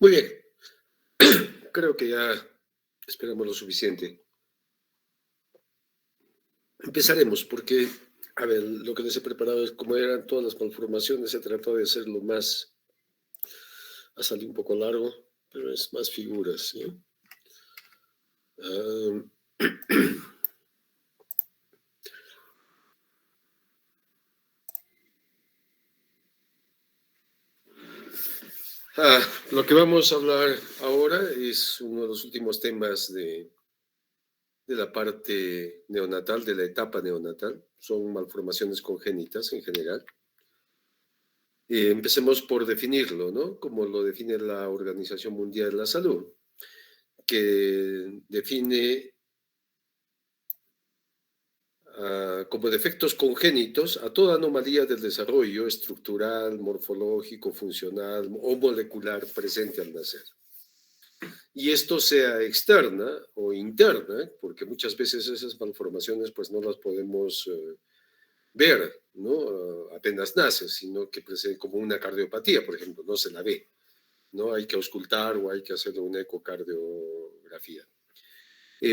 Muy bien, creo que ya esperamos lo suficiente. Empezaremos porque, a ver, lo que les he preparado es como eran todas las malformaciones, se trató de hacer lo más, ha salido un poco largo, pero es más figuras, ¿sí? Ah, lo que vamos a hablar ahora es uno de los últimos temas de la parte neonatal, de la etapa neonatal. Son malformaciones congénitas en general. Empecemos por definirlo, ¿no? Como lo define la Organización Mundial de la Salud, que define como defectos congénitos a toda anomalía del desarrollo estructural, morfológico, funcional o molecular presente al nacer. Y esto sea externa o interna, porque muchas veces esas malformaciones pues no las podemos ver, ¿no? Apenas nace, sino que presenta como una cardiopatía, por ejemplo, no se la ve, ¿no? Hay que auscultar o hay que hacer una ecocardiografía.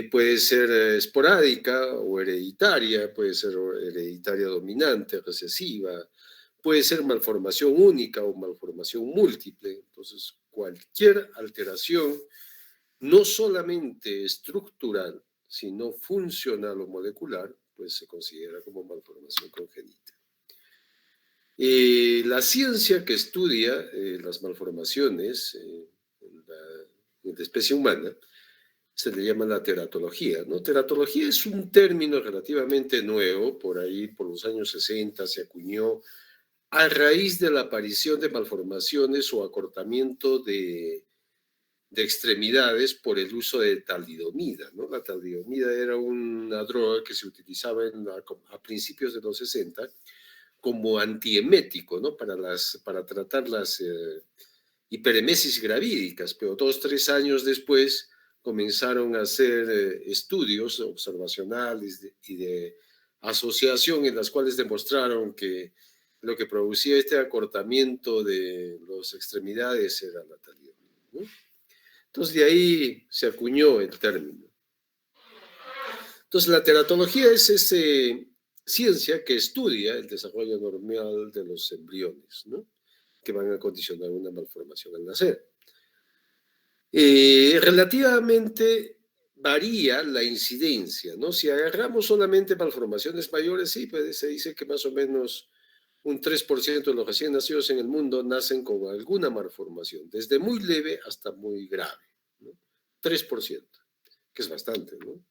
Puede ser esporádica o hereditaria, puede ser hereditaria dominante, recesiva, puede ser malformación única o malformación múltiple. Entonces, cualquier alteración, no solamente estructural, sino funcional o molecular, pues se considera como malformación congénita. La ciencia que estudia las malformaciones en la especie humana se le llama la teratología, ¿no? Teratología es un término relativamente nuevo, por ahí por los años 60 se acuñó a raíz de la aparición de malformaciones o acortamiento de extremidades por el uso de talidomida, ¿no? La talidomida era una droga que se utilizaba a principios de los 60 como antiemético, ¿no? Para tratar las hiperemesis gravídicas, pero 2 o 3 años después comenzaron a hacer estudios observacionales y de asociación en las cuales demostraron que lo que producía este acortamiento de las extremidades era la talidomida, ¿no? Entonces de ahí se acuñó el término. Entonces la teratología es esa ciencia que estudia el desarrollo normal de los embriones, ¿no? Que van a condicionar una malformación al nacer. Relativamente varía la incidencia, ¿no? Si agarramos solamente malformaciones mayores, sí, pues se dice que más o menos un 3% de los recién nacidos en el mundo nacen con alguna malformación, desde muy leve hasta muy grave, ¿no? 3%, que es bastante, ¿no?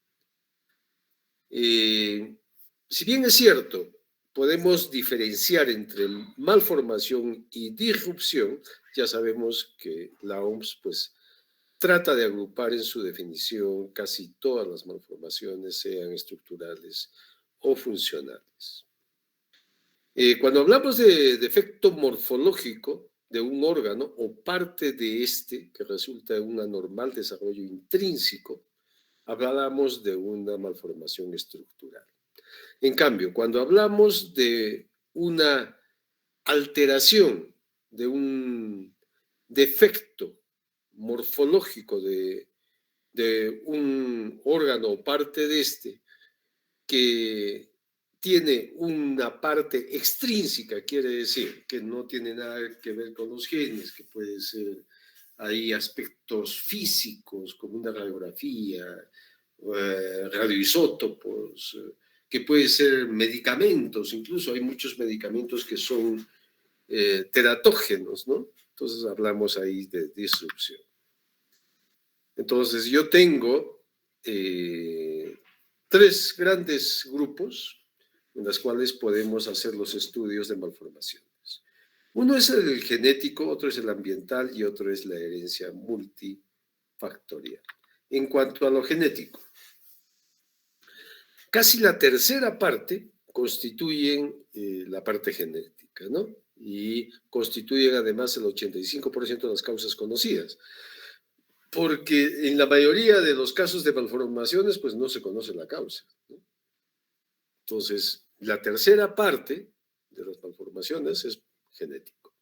Si bien es cierto, podemos diferenciar entre malformación y disrupción, ya sabemos que la OMS, pues, trata de agrupar en su definición casi todas las malformaciones, sean estructurales o funcionales. Cuando hablamos de defecto morfológico de un órgano o parte de este que resulta de un anormal desarrollo intrínseco, hablamos de una malformación estructural. En cambio, cuando hablamos de una alteración, de un defecto morfológico de un órgano o parte de este que tiene una parte extrínseca, quiere decir que no tiene nada que ver con los genes, que puede ser hay aspectos físicos como una radiografía, radioisótopos, que puede ser medicamentos, incluso hay muchos medicamentos que son teratógenos, ¿no? Entonces hablamos ahí de disrupción. Entonces yo tengo 3 grandes grupos en los cuales podemos hacer los estudios de malformaciones. Uno es el genético, otro es el ambiental y otro es la herencia multifactorial. En cuanto a lo genético, casi la tercera parte constituyen la parte genética, ¿no? Y constituyen además el 85% de las causas conocidas. Porque en la mayoría de los casos de malformaciones, pues no se conoce la causa, ¿no? Entonces, la tercera parte de las malformaciones es genético.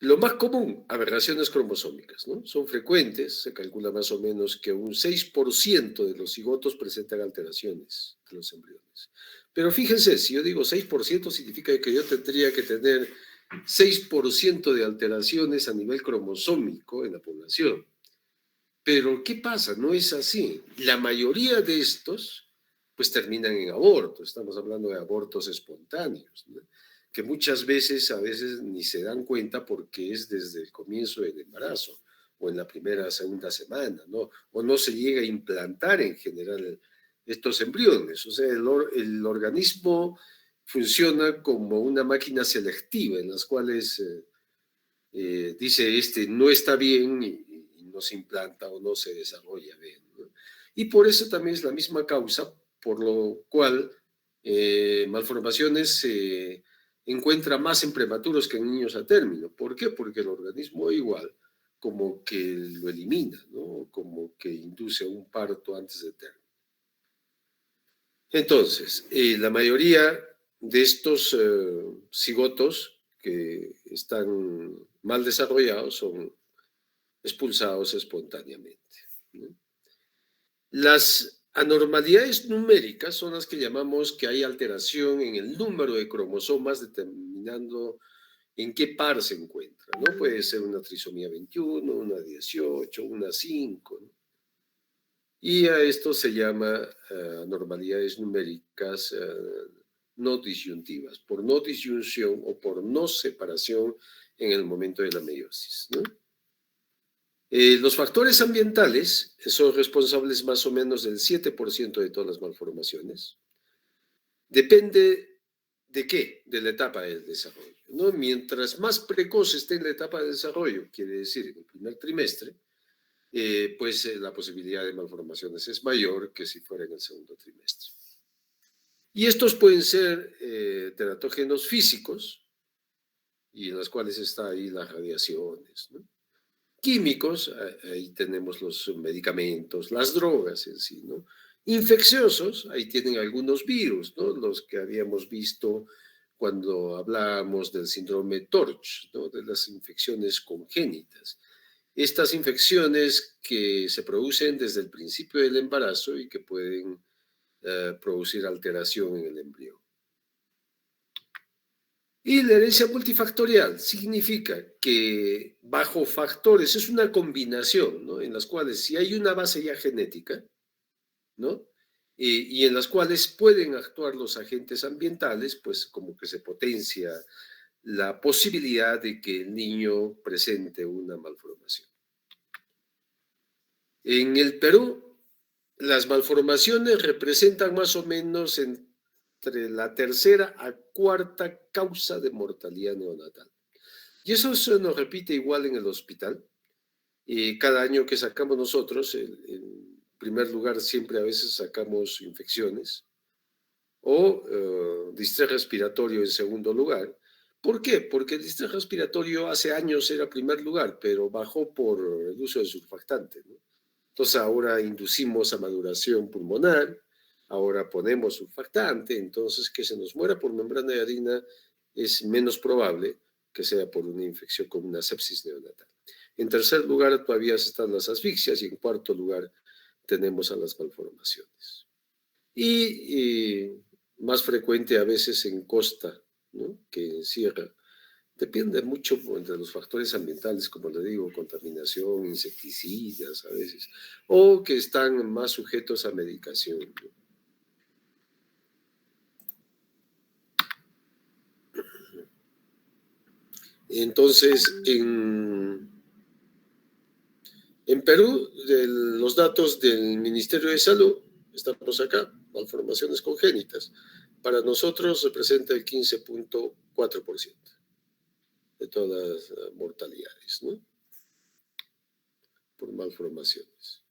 Lo más común, aberraciones cromosómicas, ¿no? Son frecuentes, se calcula más o menos que un 6% de los cigotos presentan alteraciones de los embriones. Pero fíjense, si yo digo 6% significa que yo tendría que tener 6% de alteraciones a nivel cromosómico en la población. Pero ¿qué pasa? No es así. La mayoría de estos pues terminan en aborto. Estamos hablando de abortos espontáneos, ¿no? Que muchas veces, a veces ni se dan cuenta porque es desde el comienzo del embarazo o en la primera, segunda semana, ¿no? O no se llega a implantar en general estos embriones. O sea, el organismo funciona como una máquina selectiva en las cuales dice este no está bien y no se implanta o no se desarrolla bien, ¿no? Y por eso también es la misma causa por lo cual malformaciones se encuentra más en prematuros que en niños a término. ¿Por qué? Porque el organismo igual como que lo elimina, ¿no? Como que induce un parto antes de término. Entonces, la mayoría de estos cigotos que están mal desarrollados son expulsados espontáneamente, ¿no? Las anormalidades numéricas son las que llamamos que hay alteración en el número de cromosomas determinando en qué par se encuentra, ¿no? Puede ser una trisomía 21, una 18, una 5, ¿no? Y a esto se llama anormalidades numéricas no disyuntivas, por no disyunción o por no separación en el momento de la meiosis, ¿no? Los factores ambientales son responsables más o menos del 7% de todas las malformaciones. Depende de qué, de la etapa del desarrollo, ¿no? Mientras más precoz esté en la etapa de desarrollo, quiere decir en el primer trimestre, pues la posibilidad de malformaciones es mayor que si fuera en el segundo trimestre. Y estos pueden ser teratógenos físicos, y en los cuales está ahí las radiaciones, ¿no? Químicos, ahí tenemos los medicamentos, las drogas en sí, ¿no? Infecciosos, ahí tienen algunos virus, ¿no? Los que habíamos visto cuando hablábamos del síndrome TORCH, ¿no? De las infecciones congénitas. Estas infecciones que se producen desde el principio del embarazo y que pueden producir alteración en el embrión. Y la herencia multifactorial significa que bajo factores es una combinación, ¿no? En las cuales si hay una base ya genética, ¿no? Y en las cuales pueden actuar los agentes ambientales, pues como que se potencia la posibilidad de que el niño presente una malformación. En el Perú, las malformaciones representan más o menos entre la tercera a cuarta causa de mortalidad neonatal. Y eso se nos repite igual en el hospital. Cada año que sacamos nosotros, en primer lugar siempre a veces sacamos infecciones o distrés respiratorio en segundo lugar. ¿Por qué? Porque el distrés respiratorio hace años era primer lugar, pero bajó por el uso de surfactante, ¿no? Entonces ahora inducimos a maduración pulmonar, ahora ponemos surfactante, entonces que se nos muera por membrana de harina es menos probable que sea por una infección con una sepsis neonatal. En tercer lugar todavía están las asfixias y en cuarto lugar tenemos a las malformaciones. Y más frecuente a veces en costa, ¿no? Que en sierra. Depende mucho de los factores ambientales, como le digo, contaminación, insecticidas a veces, o que están más sujetos a medicación, ¿no? Entonces, en Perú, los datos del Ministerio de Salud, estamos acá, malformaciones congénitas, para nosotros representa el 15.4% de todas las mortalidades, ¿no? Por malformaciones.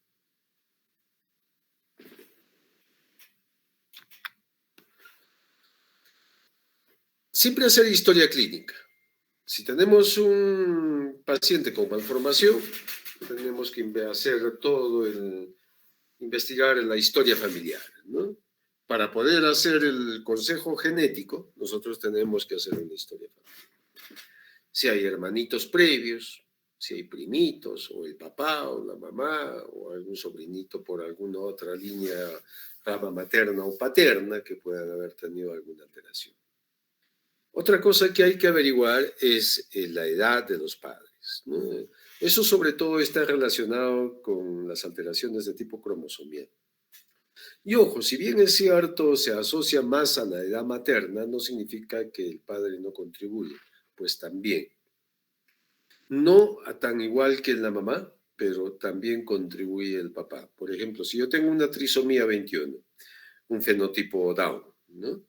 Siempre hacer historia clínica. Si tenemos un paciente con malformación, tenemos que hacer todo investigar la historia familiar, ¿no? Para poder hacer el consejo genético, nosotros tenemos que hacer una historia familiar. si hay hermanitos previos, si hay primitos, o el papá, o la mamá, o algún sobrinito por alguna otra línea, rama materna o paterna, que puedan haber tenido alguna alteración. Otra cosa que hay que averiguar es la edad de los padres, ¿no? Eso sobre todo está relacionado con las alteraciones de tipo cromosomal. Y ojo, si bien es cierto, se asocia más a la edad materna, no significa que el padre no contribuye, pues también. No tan igual que en la mamá, pero también contribuye el papá. Por ejemplo, si yo tengo una trisomía 21, un fenotipo Down, ¿no?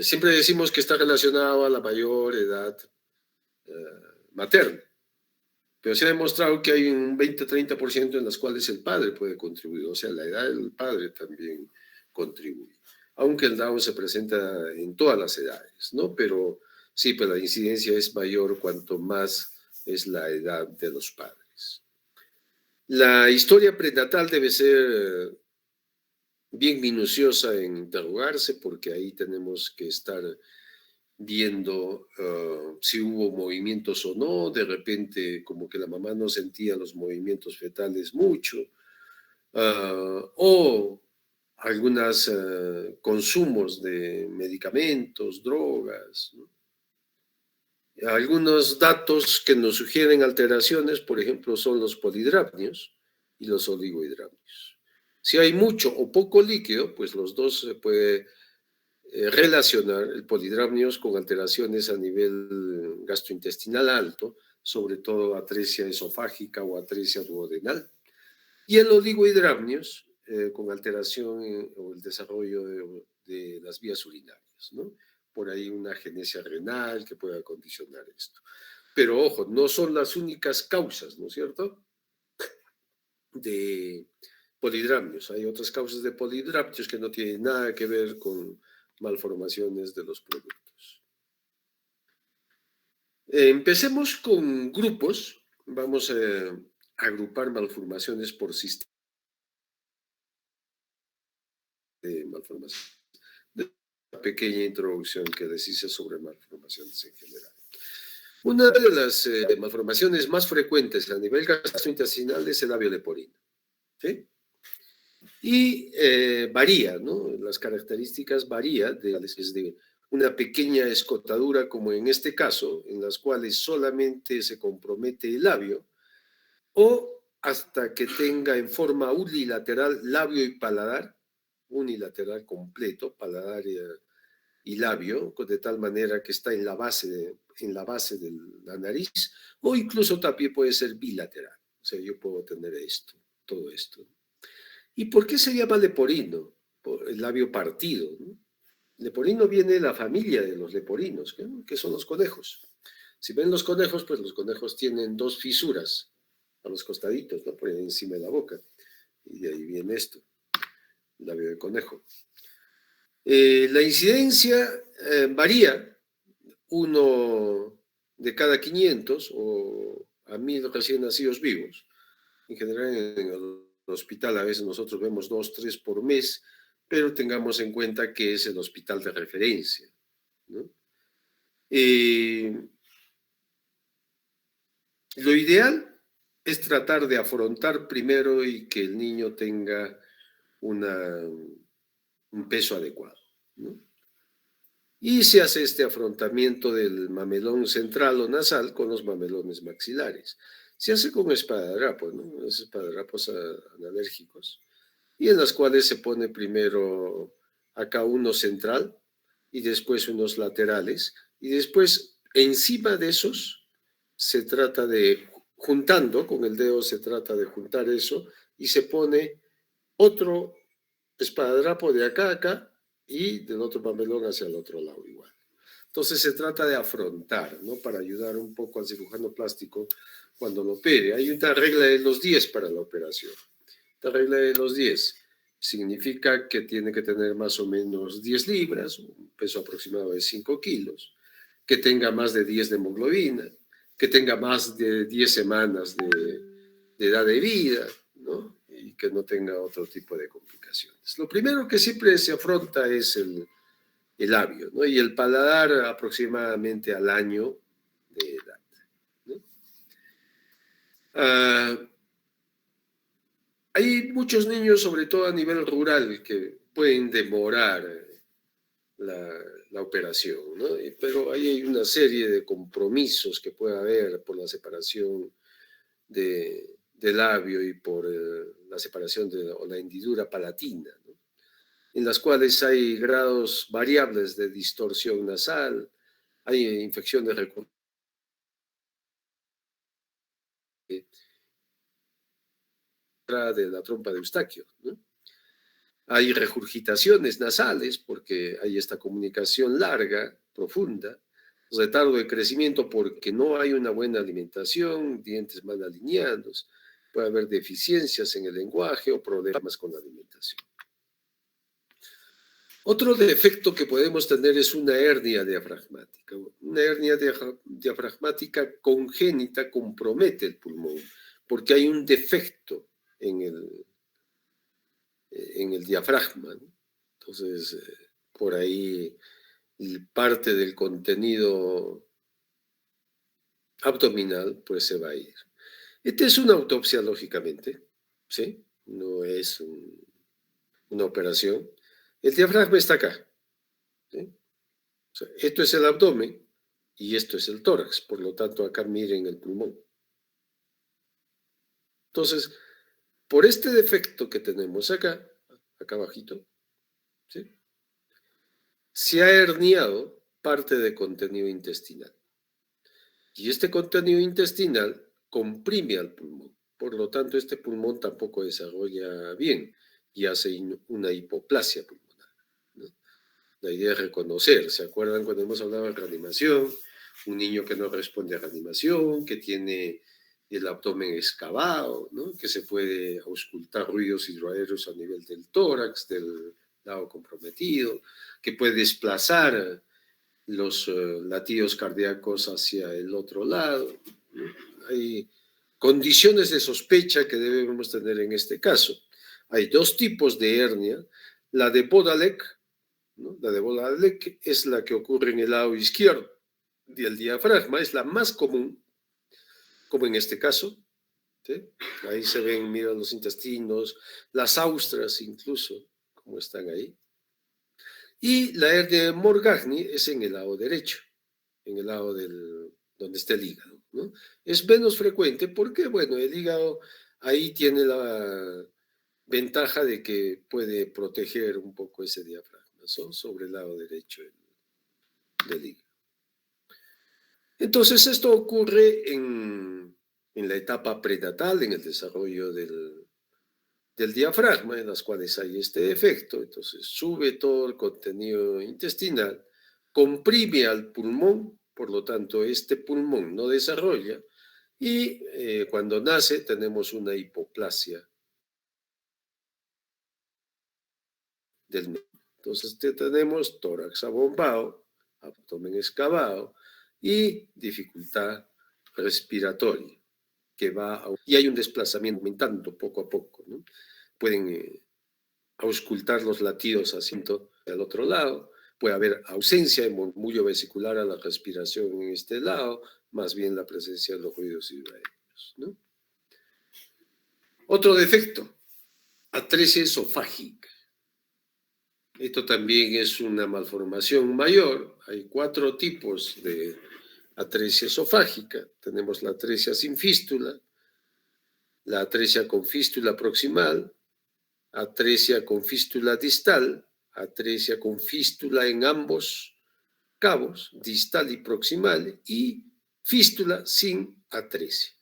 Siempre decimos que está relacionado a la mayor edad eh, materna, pero se ha demostrado que hay un 20-30% en las cuales el padre puede contribuir, o sea, la edad del padre también contribuye, aunque el Down se presenta en todas las edades, ¿no? Pero sí, pues la incidencia es mayor cuanto más es la edad de los padres. La historia prenatal debe ser bien minuciosa en interrogarse, porque ahí tenemos que estar viendo si hubo movimientos o no, de repente como que la mamá no sentía los movimientos fetales mucho, o algunos consumos de medicamentos, drogas, ¿no? Algunos datos que nos sugieren alteraciones, por ejemplo, son los polidramnios y los oligohidramnios. Si hay mucho o poco líquido, pues los dos se puede relacionar el polidramnios con alteraciones a nivel gastrointestinal alto, sobre todo atresia esofágica o atresia duodenal, y el oligohidramnios con alteración o el desarrollo de las vías urinarias, ¿no? Por ahí una agenesia renal que pueda condicionar esto. Pero ojo, no son las únicas causas, ¿no es cierto?, de polidramnios. Hay otras causas de polidramnios que no tienen nada que ver con malformaciones de los productos. Empecemos con grupos. Vamos a agrupar malformaciones por sistema de malformación. Una pequeña introducción que les hice sobre malformaciones en general. Una de las malformaciones más frecuentes a nivel gastrointestinal es el labio leporino, ¿sí? Y varía, ¿no? Las características varían desde una pequeña escotadura, como en este caso, en las cuales solamente se compromete el labio, o hasta que tenga en forma unilateral labio y paladar, unilateral completo, paladar y labio, de tal manera que está en la base de la nariz, o incluso también puede ser bilateral. O sea, yo puedo tener esto, todo esto. ¿Y por qué se llama leporino? Por el labio partido, ¿no? Leporino viene de la familia de los leporinos, que son los conejos. Si ven los conejos, pues los conejos tienen dos fisuras a los costaditos, ¿no? Por encima de la boca. Y de ahí viene esto, labio de conejo. La incidencia varía, uno de cada 500 o a 1000 recién nacidos vivos. En general, en el hospital a veces nosotros vemos 2, 3 por mes, pero tengamos en cuenta que es el hospital de referencia, ¿no? Lo ideal es tratar de afrontar primero y que el niño tenga un peso adecuado, ¿no? Y se hace este afrontamiento del mamelón central o nasal con los mamelones maxilares. Se hace con esparadrapos, ¿no? Esparadrapos analérgicos, y en las cuales se pone primero acá uno central y después unos laterales, y después encima de esos se trata de, juntando con el dedo, se trata de juntar eso y se pone otro espadadrapo de acá a acá y del otro mamelón hacia el otro lado igual. Entonces se trata de afrontar, ¿no? Para ayudar un poco al cirujano plástico cuando lo opere. Hay una regla de los 10 para la operación. Esta regla de los 10 significa que tiene que tener más o menos 10 libras, un peso aproximado de 5 kilos, que tenga más de 10 de hemoglobina, que tenga más de 10 semanas de edad de vida, ¿no? Y que no tenga otro tipo de complicaciones. Lo primero que siempre se afronta es el labio, ¿no? Y el paladar aproximadamente al año de edad, ¿no? Ah, hay muchos niños, sobre todo a nivel rural, que pueden demorar la operación, ¿no? Pero ahí hay una serie de compromisos que puede haber por la separación del labio y por la separación o la hendidura palatina, ¿no? En las cuales hay grados variables de distorsión nasal, hay infecciones recurrentes de la trompa de Eustaquio, ¿no? Hay regurgitaciones nasales porque hay esta comunicación larga, profunda, retardo de crecimiento porque no hay una buena alimentación, dientes mal alineados, puede haber deficiencias en el lenguaje o problemas con la alimentación. Otro defecto que podemos tener es una hernia diafragmática. Una hernia diafragmática congénita compromete el pulmón porque hay un defecto en el diafragma, ¿no? Entonces, por ahí parte del contenido abdominal pues se va a ir. Esta es una autopsia, lógicamente, ¿sí? No es una operación. El diafragma está acá, ¿sí? O sea, esto es el abdomen y esto es el tórax, por lo tanto acá miren el pulmón. Entonces, por este defecto que tenemos acá abajito, ¿sí? Se ha herniado parte de contenido intestinal. Y este contenido intestinal comprime al pulmón. Por lo tanto, este pulmón tampoco desarrolla bien y hace una hipoplasia pulmonar, ¿no? La idea es reconocer. ¿Se acuerdan cuando hemos hablado de reanimación? Un niño que no responde a reanimación, que tiene el abdomen excavado, ¿no? Que se puede auscultar ruidos hidroaéreos a nivel del tórax, del lado comprometido, que puede desplazar los latidos cardíacos hacia el otro lado. Hay condiciones de sospecha que debemos tener en este caso. Hay dos tipos de hernia. La de Bodalek, ¿no? La de Bodalek es la que ocurre en el lado izquierdo del diafragma, es la más común, como en este caso, ¿sí? Ahí se ven, mira, los intestinos, las austras incluso, como están ahí. Y la hernia de Morgagni es en el lado derecho, en el lado donde está el hígado, ¿no? Es menos frecuente porque, bueno, el hígado ahí tiene la ventaja de que puede proteger un poco ese diafragma, ¿no? Sobre el lado derecho del hígado. Entonces, esto ocurre en la etapa prenatal, en el desarrollo del diafragma, en las cuales hay este defecto. Entonces, sube todo el contenido intestinal, comprime al pulmón, por lo tanto, este pulmón no desarrolla y cuando nace tenemos una hipoplasia del mismo. Entonces, tenemos tórax abombado, abdomen excavado y dificultad respiratoria y hay un desplazamiento aumentando poco a poco, ¿no? Pueden auscultar los latidos asiento al otro lado, puede haber ausencia de murmullo vesicular a la respiración en este lado, más bien la presencia de los ruidos hidroaéreos, ¿no? Otro defecto, atresia esofágica. Esto también es una malformación mayor. Hay 4 tipos de atresia esofágica. Tenemos la atresia sin fístula, la atresia con fístula proximal, atresia con fístula distal, atresia con fístula en ambos cabos, distal y proximal, y fístula sin atresia.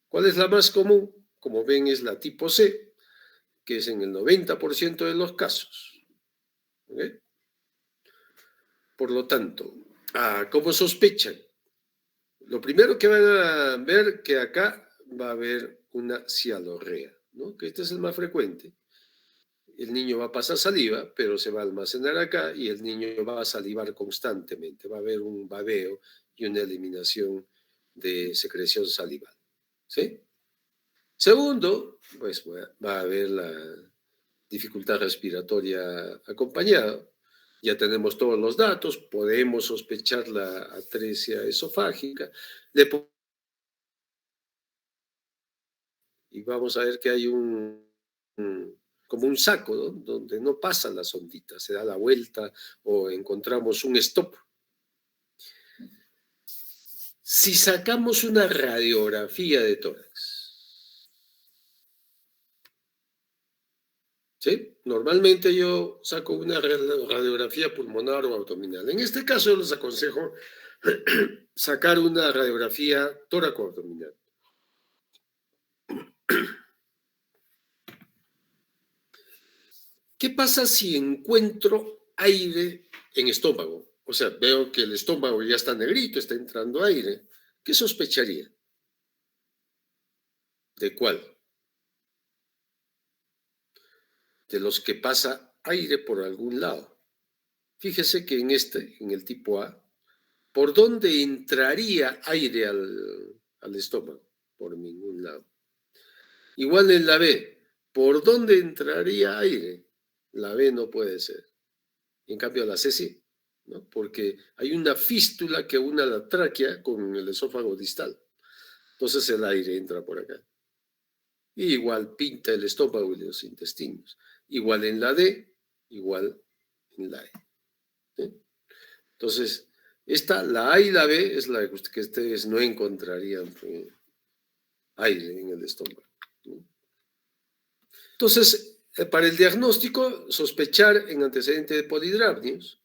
¿Cuál es la más común? Como ven, es la tipo C, que es en el 90% de los casos. ¿Okay? Por lo tanto, ¿cómo sospechan? Lo primero que van a ver que acá va a haber una cialorrea, ¿no? Que este es el más frecuente. El niño va a pasar saliva, pero se va a almacenar acá y el niño va a salivar constantemente. Va a haber un babeo y una eliminación de secreción salival, ¿sí? Segundo, pues va a haber la dificultad respiratoria acompañada. Ya tenemos todos los datos, podemos sospechar la atresia esofágica, y vamos a ver que hay como un saco, ¿no? Donde no pasa la sondita, se da la vuelta o encontramos un stop. Si sacamos una radiografía de tórax, ¿sí? Normalmente yo saco una radiografía pulmonar o abdominal. En este caso les aconsejo sacar una radiografía tóraco-abdominal. ¿Qué pasa si encuentro aire en estómago? O sea, veo que el estómago ya está negrito, está entrando aire. ¿Qué sospecharía? ¿De cuál? De los que pasa aire por algún lado. Fíjese que en el tipo A, ¿por dónde entraría aire al estómago? Por ningún lado. Igual en la B, ¿por dónde entraría aire? La B no puede ser. En cambio, la C sí, ¿no? Porque hay una fístula que une la tráquea con el esófago distal. Entonces el aire entra por acá. Y igual pinta el estómago y los intestinos. Igual en la D, igual en la E. ¿Sí? Entonces, la A y la B es la que ustedes no encontrarían aire en el estómago, ¿no? Entonces, para el diagnóstico, sospechar en antecedente de polidramnios,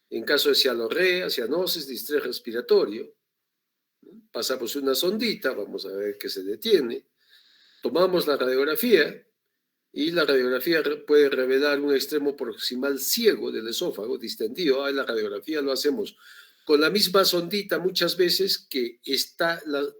en caso de cialorrea, cianosis, distrés respiratorio, ¿no? Pasamos una sondita, vamos a ver que se detiene, tomamos la radiografía y la radiografía puede revelar un extremo proximal ciego del esófago, distendido. La radiografía lo hacemos con la misma sondita muchas veces que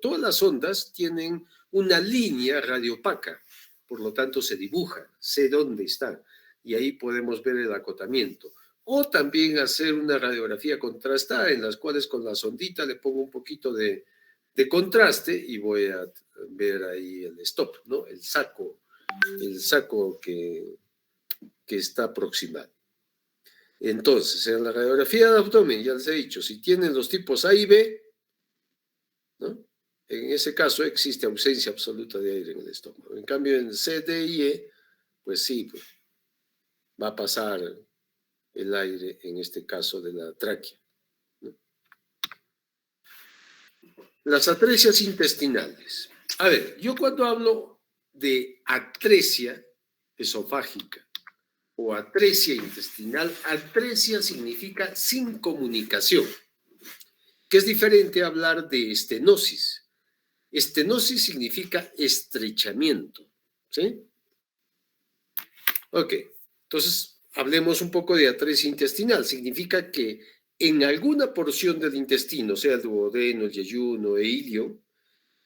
todas las ondas tienen una línea radiopaca, por lo tanto se dibuja, sé dónde está, y ahí podemos ver el acotamiento. O también hacer una radiografía contrastada, en las cuales con la sondita le pongo un poquito de contraste y voy a ver ahí el stop, ¿no? El saco que está proximal. Entonces, en la radiografía de abdomen, ya les he dicho, si tienen los tipos A y B, ¿no? En ese caso existe ausencia absoluta de aire en el estómago. En cambio, en C, D y E, pues sí, pues, va a pasar el aire, en este caso de la tráquea, ¿no? Las atresias intestinales. A ver, yo cuando hablo de atresia esofágica o atresia intestinal, atresia significa sin comunicación, que es diferente a hablar de estenosis. Estenosis significa estrechamiento, ¿sí? Ok, entonces hablemos un poco de atresia intestinal. Significa que en alguna porción del intestino, sea el duodeno, el yeyuno e ilio,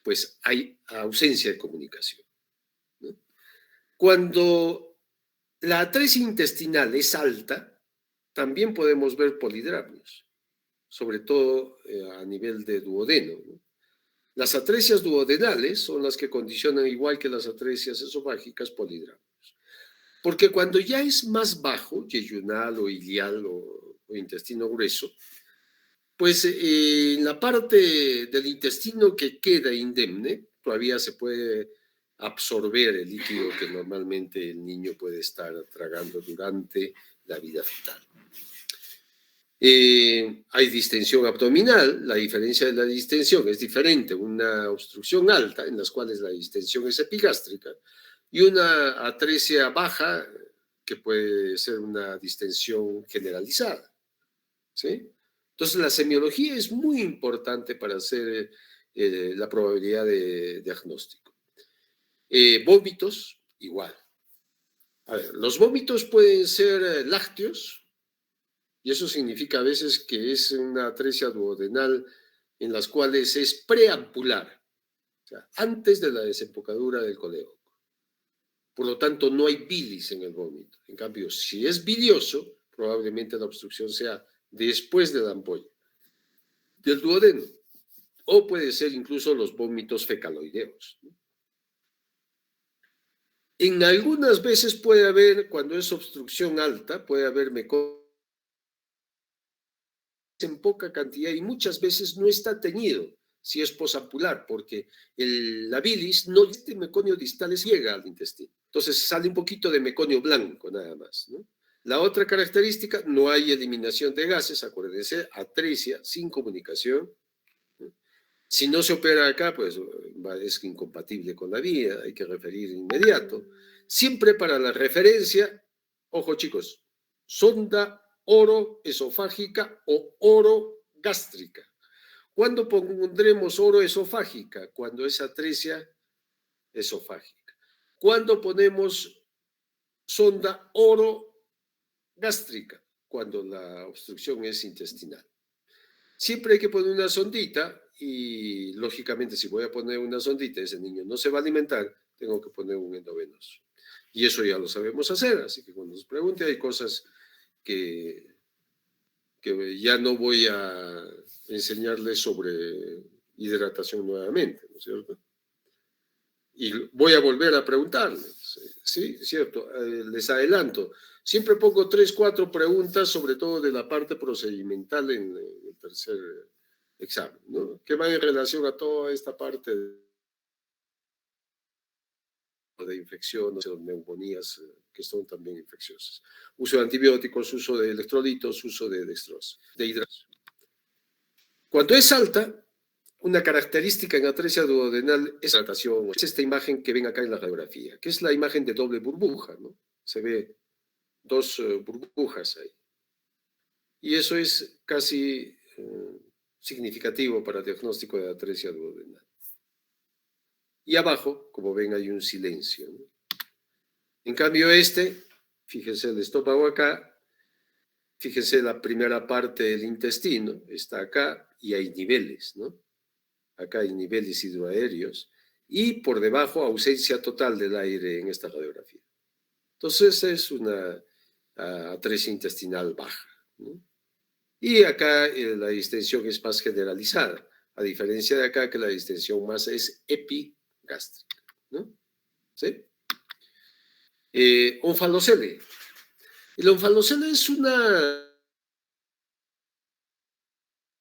pues hay ausencia de comunicación, ¿no? Cuando la atresia intestinal es alta, también podemos ver polidramnios, sobre todo a nivel de duodeno, ¿no? Las atresias duodenales son las que condicionan, igual que las atresias esofágicas, polidramnios. Porque cuando ya es más bajo, yeyunal o ilial o intestino grueso, pues en la parte del intestino que queda indemne, todavía se puede absorber el líquido que normalmente el niño puede estar tragando durante la vida fetal. Hay distensión abdominal. La diferencia de la distensión es diferente. Una obstrucción alta, en las cuales la distensión es epigástrica, y una atresia baja, que puede ser una distensión generalizada, ¿sí? Entonces, la semiología es muy importante para hacer la probabilidad de diagnóstico. Vómitos, igual. A ver, los vómitos pueden ser lácteos, y eso significa a veces que es una atresia duodenal en las cuales es preampular, o sea, antes de la desembocadura del colédoco. Por lo tanto, no hay bilis en el vómito. En cambio, si es bilioso, probablemente la obstrucción sea después de la ampolla del duodeno, o puede ser incluso los vómitos fecaloideos, ¿no? En algunas veces puede haber, cuando es obstrucción alta, puede haber mecosis en poca cantidad y muchas veces no está teñido, si es posampular, porque la bilis, no, este meconio distal llega al intestino. Entonces sale un poquito de meconio blanco nada más, ¿no? La otra característica, no hay eliminación de gases, acuérdense, atresia, sin comunicación. Si no se opera acá, pues es incompatible con la vida, hay que referir inmediato. Siempre para la referencia, ojo chicos, sonda oroesofágica o orogástrica. ¿Cuándo pondremos oroesofágica? Cuando es atresia esofágica. ¿Cuándo ponemos sonda orogástrica? Cuando la obstrucción es intestinal. Siempre hay que poner una sondita y lógicamente si voy a poner una sondita y ese niño no se va a alimentar, tengo que poner un endovenoso. Y eso ya lo sabemos hacer, así que cuando nos pregunte hay cosas que ya no voy a enseñarles sobre hidratación nuevamente, ¿no es cierto? Y voy a volver a preguntarles, ¿sí? Cierto, les adelanto. Siempre pongo 3, 4 preguntas, sobre todo de la parte procedimental en el tercer examen, ¿no? Que va en relación a toda esta parte de infecciones, de neumonías, que son también infecciosas. Uso de antibióticos, uso de electrolitos, uso de dextrosa, de hidratación. Cuando es alta, una característica en atresia duodenal es la hidratación. Es esta imagen que ven acá en la radiografía, que es la imagen de doble burbuja, ¿no? Se ve 2 burbujas ahí. Y eso es casi significativo para el diagnóstico de atresia duodenal. Y abajo, como ven, hay un silencio, ¿no? En cambio fíjense el estómago acá, fíjense la primera parte del intestino, está acá y hay niveles, ¿no? Acá hay niveles hidroaéreos y por debajo ausencia total del aire en esta radiografía. Entonces es una atresia intestinal baja, ¿no? Y acá la distensión es más generalizada, a diferencia de acá que la distensión más es epigástrica, ¿no? ¿Sí? Onfalocele. El onfalocele es una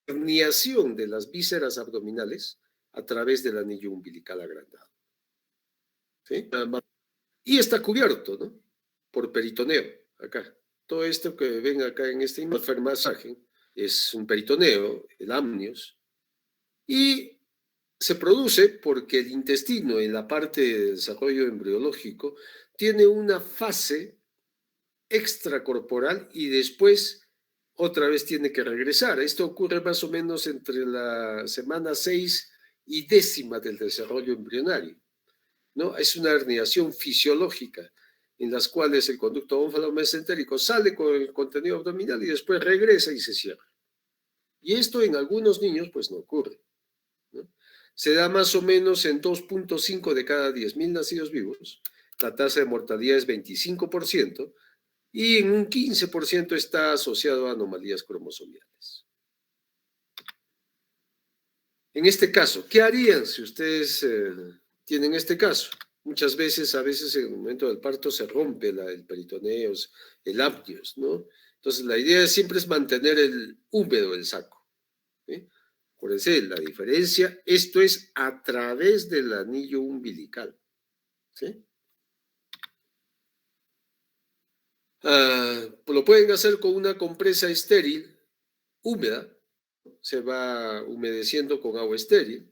herniación de las vísceras abdominales a través del anillo umbilical agrandado. ¿Sí? Y está cubierto, ¿no? Por peritoneo, acá. Todo esto que ven acá en esta imagen es un peritoneo, el amnios, y se produce porque el intestino en la parte de desarrollo embriológico tiene una fase extracorporal y después otra vez tiene que regresar. Esto ocurre más o menos entre la semana 6 y 10ª del desarrollo embrionario, ¿no? Es una herniación fisiológica en las cuales el conducto ónfalo-mesentérico sale con el contenido abdominal y después regresa y se cierra. Y esto en algunos niños pues no ocurre, ¿no? Se da más o menos en 2.5 de cada 10.000 nacidos vivos. La tasa de mortalidad es 25% y en un 15% está asociado a anomalías cromosomales. En este caso, ¿qué harían si ustedes tienen este caso? Muchas veces, a veces en el momento del parto se rompe el peritoneo, el amnios, ¿no? Entonces la idea siempre es mantener el húmedo el saco, ¿sí? Acuérdense, la diferencia, esto es a través del anillo umbilical, ¿sí? Lo pueden hacer con una compresa estéril, húmeda, se va humedeciendo con agua estéril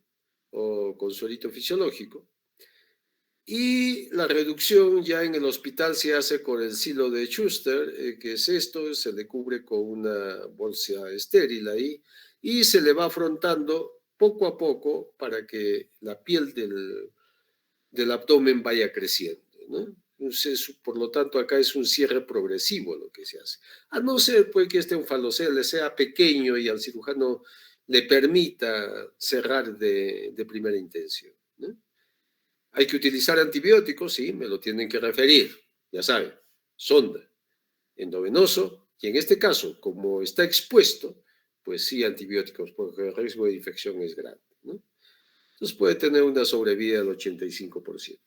o con suelito fisiológico. Y la reducción ya en el hospital se hace con el silo de Schuster, que es esto, se le cubre con una bolsa estéril ahí y se le va afrontando poco a poco para que la piel del abdomen vaya creciendo, ¿no? Entonces, por lo tanto, acá es un cierre progresivo lo que se hace. A no ser pues, que este onfalocele sea pequeño y al cirujano le permita cerrar de primera intención, ¿no? Hay que utilizar antibióticos, sí, me lo tienen que referir, ya saben, sonda, endovenoso, y en este caso, como está expuesto, pues sí, antibióticos, porque el riesgo de infección es grande, ¿no? Entonces puede tener una sobrevida del 85%.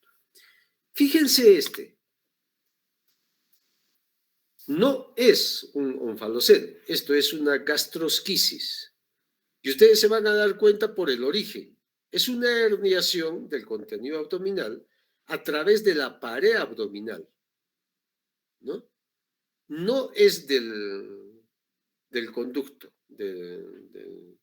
Fíjense No es un onfalocele, esto es una gastrosquisis. Y ustedes se van a dar cuenta por el origen. Es una herniación del contenido abdominal a través de la pared abdominal, ¿no? No es del conducto del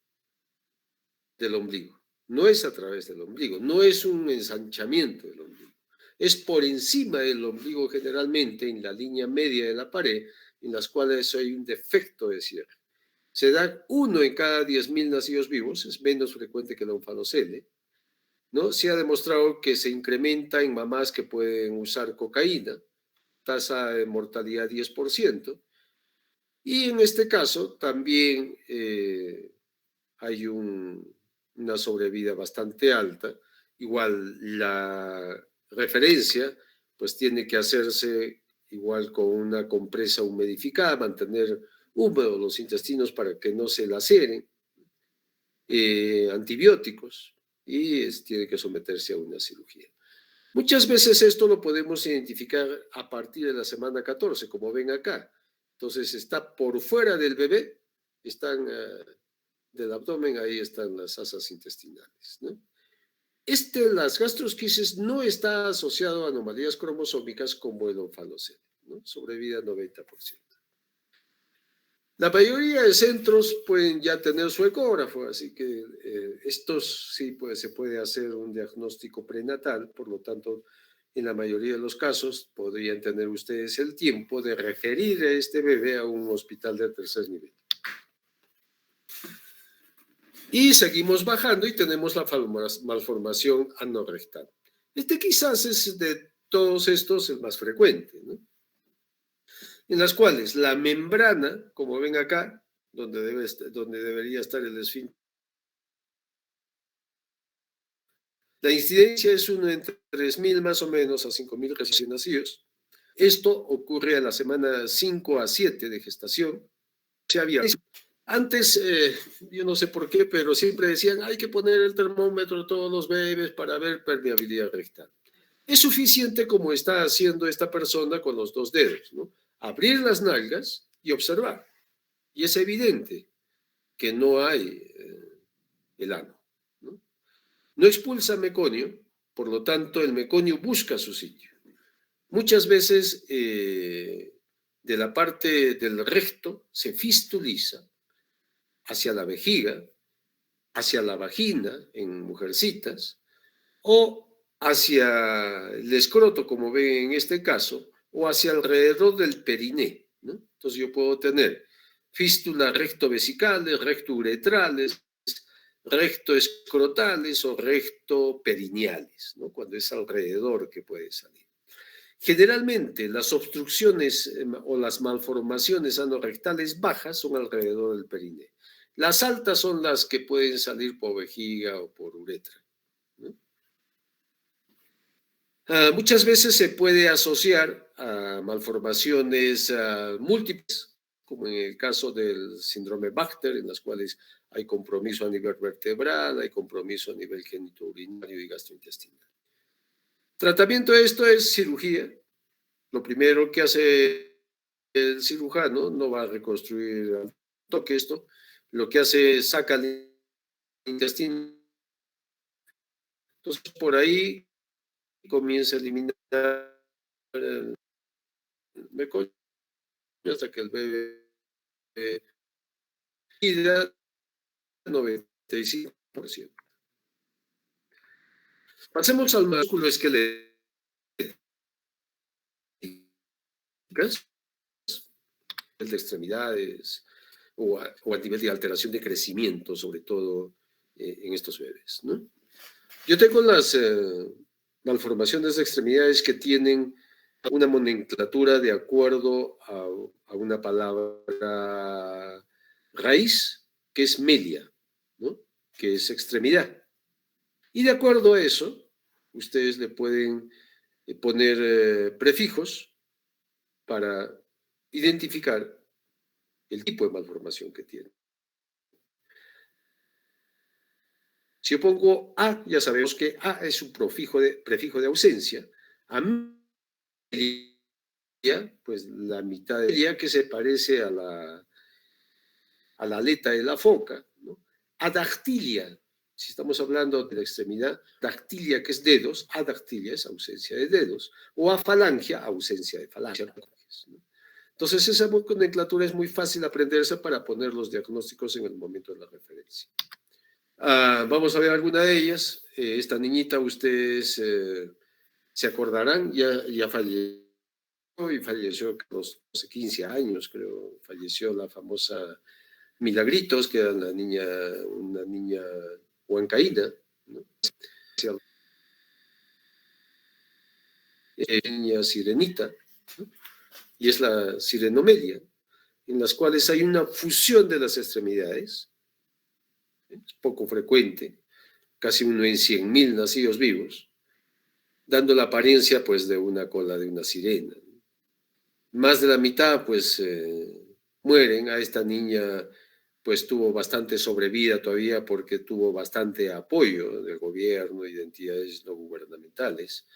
ombligo, no es a través del ombligo, no es un ensanchamiento del ombligo, es por encima del ombligo generalmente en la línea media de la pared, en las cuales hay un defecto de cierre. Se da 1 en cada 10.000 nacidos vivos, es menos frecuente que la onfalocele, ¿no? Se ha demostrado que se incrementa en mamás que pueden usar cocaína, tasa de mortalidad 10%, y en este caso también hay una sobrevida bastante alta. Igual la referencia, pues tiene que hacerse igual con una compresa humidificada, mantener húmedos los intestinos para que no se laceren, antibióticos, y tiene que someterse a una cirugía. Muchas veces esto lo podemos identificar a partir de la semana 14, como ven acá. Entonces está por fuera del bebé, están del abdomen, ahí están las asas intestinales, ¿no? Las gastrosquisis no está asociado a anomalías cromosómicas como el onfalocele, ¿no? Sobrevida 90%. La mayoría de centros pueden ya tener su ecógrafo, así que estos sí se puede hacer un diagnóstico prenatal, por lo tanto, en la mayoría de los casos podrían tener ustedes el tiempo de referir a este bebé a un hospital de tercer nivel. Y seguimos bajando y tenemos la malformación anorrectal. Quizás es de todos estos el más frecuente, ¿no? En las cuales la membrana, como ven acá, donde debería estar el esfínter, la incidencia es 1 en 3.000 más o menos a 5.000 recién nacidos. Esto ocurre a la semana 5 a 7 de gestación. Antes, yo no sé por qué, pero siempre decían, hay que poner el termómetro a todos los bebés para ver permeabilidad rectal. Es suficiente como está haciendo esta persona con los 2 dedos, ¿no? Abrir las nalgas y observar. Y es evidente que no hay el ano, ¿no? No expulsa meconio, por lo tanto el meconio busca su sitio. Muchas veces de la parte del recto se fistuliza hacia la vejiga, hacia la vagina en mujercitas, o hacia el escroto, como ven en este caso, o hacia alrededor del periné, ¿no? Entonces yo puedo tener fístulas rectovesicales, rectouretrales, rectoescrotales o rectoperineales, ¿no? Cuando es alrededor que puede salir. Generalmente las obstrucciones o las malformaciones anorrectales bajas son alrededor del periné. Las altas son las que pueden salir por vejiga o por uretra, ¿no? Muchas veces se puede asociar a malformaciones múltiples, como en el caso del síndrome Baxter, en las cuales hay compromiso a nivel vertebral, hay compromiso a nivel genitourinario y gastrointestinal. Tratamiento de esto es cirugía. Lo primero que hace el cirujano no va a reconstruir al toque esto, lo que hace es saca el intestino. Entonces, por ahí comienza a eliminar el meconio hasta que el bebé queda 95%. Pasemos al músculo esquelético, el de extremidades o a nivel de alteración de crecimiento, sobre todo en estos bebés, ¿no? Yo tengo las malformaciones de extremidades que tienen una nomenclatura de acuerdo a una palabra raíz, que es melia, ¿no? Que es extremidad. Y de acuerdo a eso, ustedes le pueden poner prefijos para identificar el tipo de malformación que tiene. Si yo pongo A, ya sabemos que A es un prefijo de ausencia. A pues la mitad de ella que se parece a la aleta de la foca, ¿no? Adactilia, si estamos hablando de la extremidad, dactilia, que es dedos, adactilia es ausencia de dedos, o afalangia, ausencia de falange, ¿no? Entonces, esa nomenclatura es muy fácil aprenderse para poner los diagnósticos en el momento de la referencia. Vamos a ver alguna de ellas. Esta niñita, ustedes se acordarán, ya falleció, y falleció a los 12, 15 años, creo, falleció la famosa Milagritos, que era una niña huancaína, ¿no? Niña sirenita, ¿no? Y es la sirenomelia, en las cuales hay una fusión de las extremidades, es poco frecuente, casi uno en 100.000 nacidos vivos, dando la apariencia pues de una cola de una sirena. Más de la mitad pues mueren. A esta niña pues tuvo bastante sobrevida todavía porque tuvo bastante apoyo del gobierno y de entidades no gubernamentales.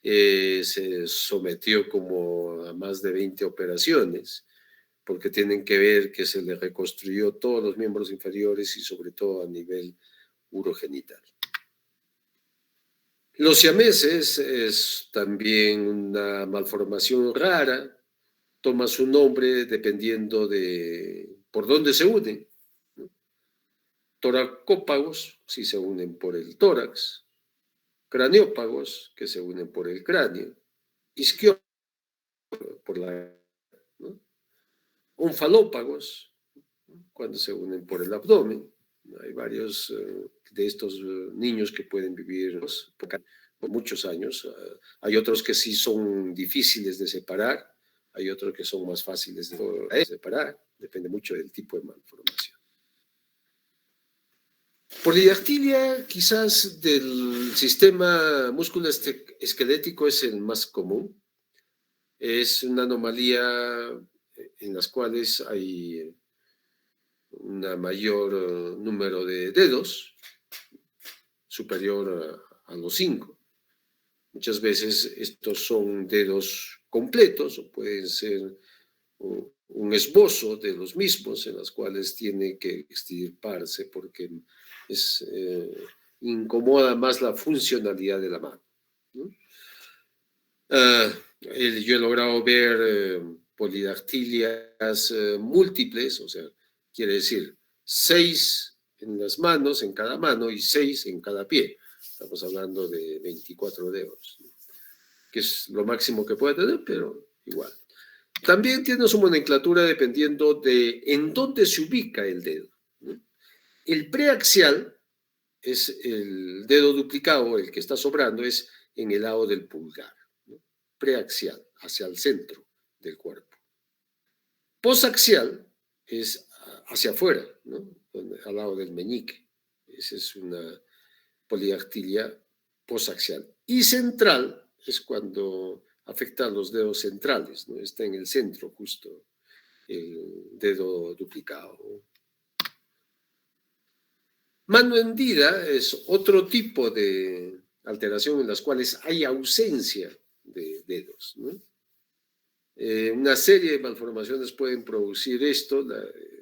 Se sometió como a más de 20 operaciones, porque tienen que ver que se le reconstruyó todos los miembros inferiores y sobre todo a nivel urogenital. Los siameses es también una malformación rara, toma su nombre dependiendo de por dónde se unen, ¿no? Toracópagos, si se unen por el tórax, craniópagos, que se unen por el cráneo, isquiópagos, por la, ¿no? Onfalópagos, cuando se unen por el abdomen. Hay varios de estos niños que pueden vivir por muchos años. Hay otros que sí son difíciles de separar, hay otros que son más fáciles de separar, depende mucho del tipo de malformación. Polidactilia, quizás del sistema musculoesquelético es el más común. Es una anomalía en las cuales hay un mayor número de dedos, superior a los 5. Muchas veces estos son dedos completos o pueden ser un esbozo de los mismos en los cuales tiene que extirparse porque incomoda más la funcionalidad de la mano, ¿no? Yo he logrado ver polidactilias múltiples, o sea, quiere decir 6 en las manos, en cada mano, y 6 en cada pie. Estamos hablando de 24 dedos, ¿no? Que es lo máximo que puede tener, pero igual. También tiene su nomenclatura dependiendo de en dónde se ubica el dedo, ¿no? El preaxial es el dedo duplicado, el que está sobrando, es en el lado del pulgar, ¿no? Preaxial, hacia el centro del cuerpo. Posaxial es hacia afuera, ¿no? Al lado del meñique. Esa es una polidactilia posaxial. Y central es cuando afecta a los dedos centrales, ¿no? Está en el centro justo el dedo duplicado. Mano hendida es otro tipo de alteración en las cuales hay ausencia de dedos, ¿no? Una serie de malformaciones pueden producir esto.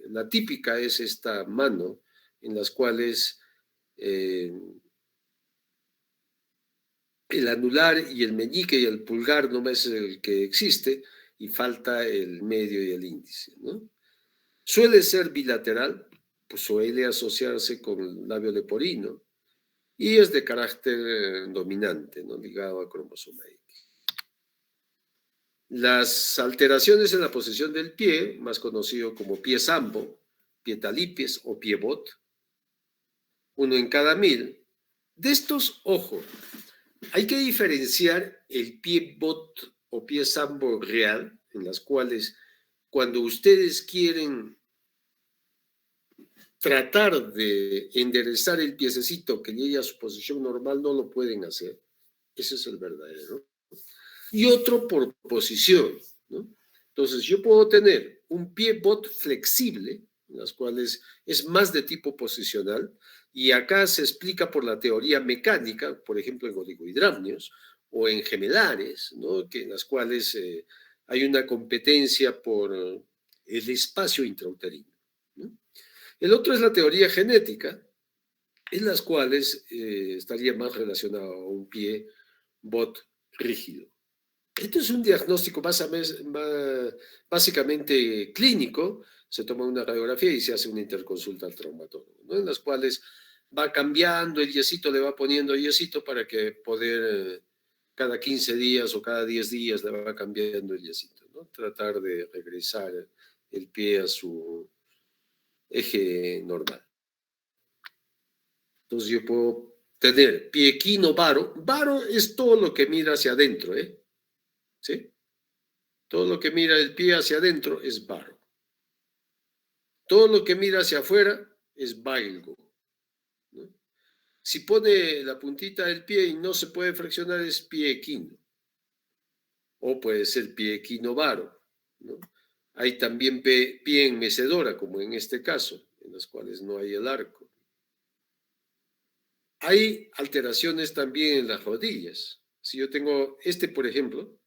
La típica es esta mano en las cuales el anular y el meñique y el pulgar no es el que existe y falta el medio y el índice, ¿no? Suele ser bilateral, pues suele asociarse con el labio leporino y es de carácter dominante, ¿no? Ligado a cromosoma X. Las alteraciones en la posición del pie, más conocido como pie sambo, pie talipies o pie bot, uno en cada 1000. De estos, ojo, hay que diferenciar el pie bot o pie sambo real, en las cuales cuando ustedes quieren tratar de enderezar el piececito que llegue a su posición normal, no lo pueden hacer. Ese es el verdadero. Y otro por posición, ¿no? Entonces, yo puedo tener un pie bot flexible, en las cuales es más de tipo posicional, y acá se explica por la teoría mecánica, por ejemplo, en oligohidramnios o en gemelares, ¿no? Que en las cuales hay una competencia por el espacio intrauterino, ¿no? El otro es la teoría genética, en las cuales estaría más relacionado a un pie bot rígido. Esto es un diagnóstico básicamente clínico. Se toma una radiografía y se hace una interconsulta al traumatólogo, ¿no? En las cuales va cambiando el yesito, le va poniendo yesito para que poder, cada 15 días o cada 10 días le va cambiando el yesito, ¿no? Tratar de regresar el pie a su eje normal. Entonces yo puedo tener pie equino varo. Varo es todo lo que mira hacia adentro, ¿eh? ¿Sí? Todo lo que mira el pie hacia adentro es varo. Todo lo que mira hacia afuera es valgo, ¿no? Si pone la puntita del pie y no se puede flexionar, es pie equino. O puede ser pie equino varo, ¿no? Hay también pie en mecedora, como en este caso, en las cuales no hay el arco. Hay alteraciones también en las rodillas. Si yo tengo este, por ejemplo,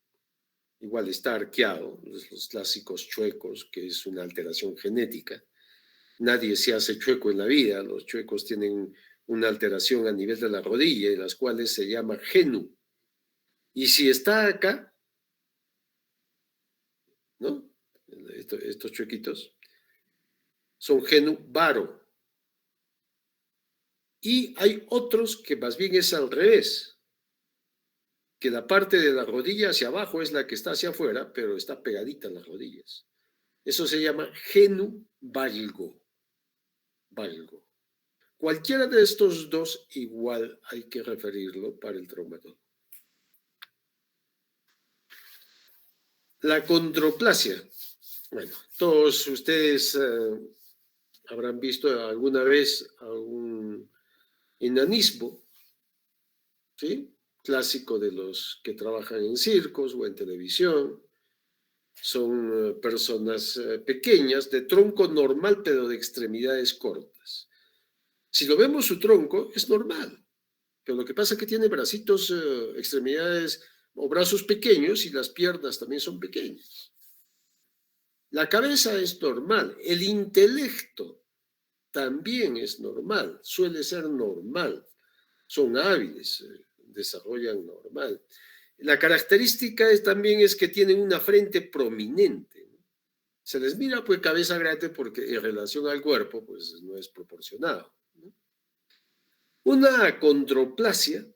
igual está arqueado, los clásicos chuecos, que es una alteración genética. Nadie se hace chueco en la vida, los chuecos tienen una alteración a nivel de la rodilla, en las cuales se llama genu. Y si está acá, ¿no? Estos chuequitos son genu varo. Y hay otros que más bien es al revés, que la parte de la rodilla hacia abajo es la que está hacia afuera, pero está pegadita a las rodillas. Eso se llama genu valgo. Valgo. Cualquiera de estos dos igual hay que referirlo para el traumatólogo. La condroplasia. Bueno, todos ustedes habrán visto alguna vez algún enanismo, ¿sí? Clásico de los que trabajan en circos o en televisión. Son personas pequeñas, de tronco normal, pero de extremidades cortas. Si lo vemos su tronco, es normal, pero lo que pasa es que tiene bracitos, extremidades o brazos pequeños y las piernas también son pequeñas. La cabeza es normal, el intelecto también es normal, suele ser normal, son hábiles, desarrollan normal. La característica también es que tienen una frente prominente. Se les mira pues cabeza grande porque en relación al cuerpo pues no es proporcionado, ¿no? Una acondroplasia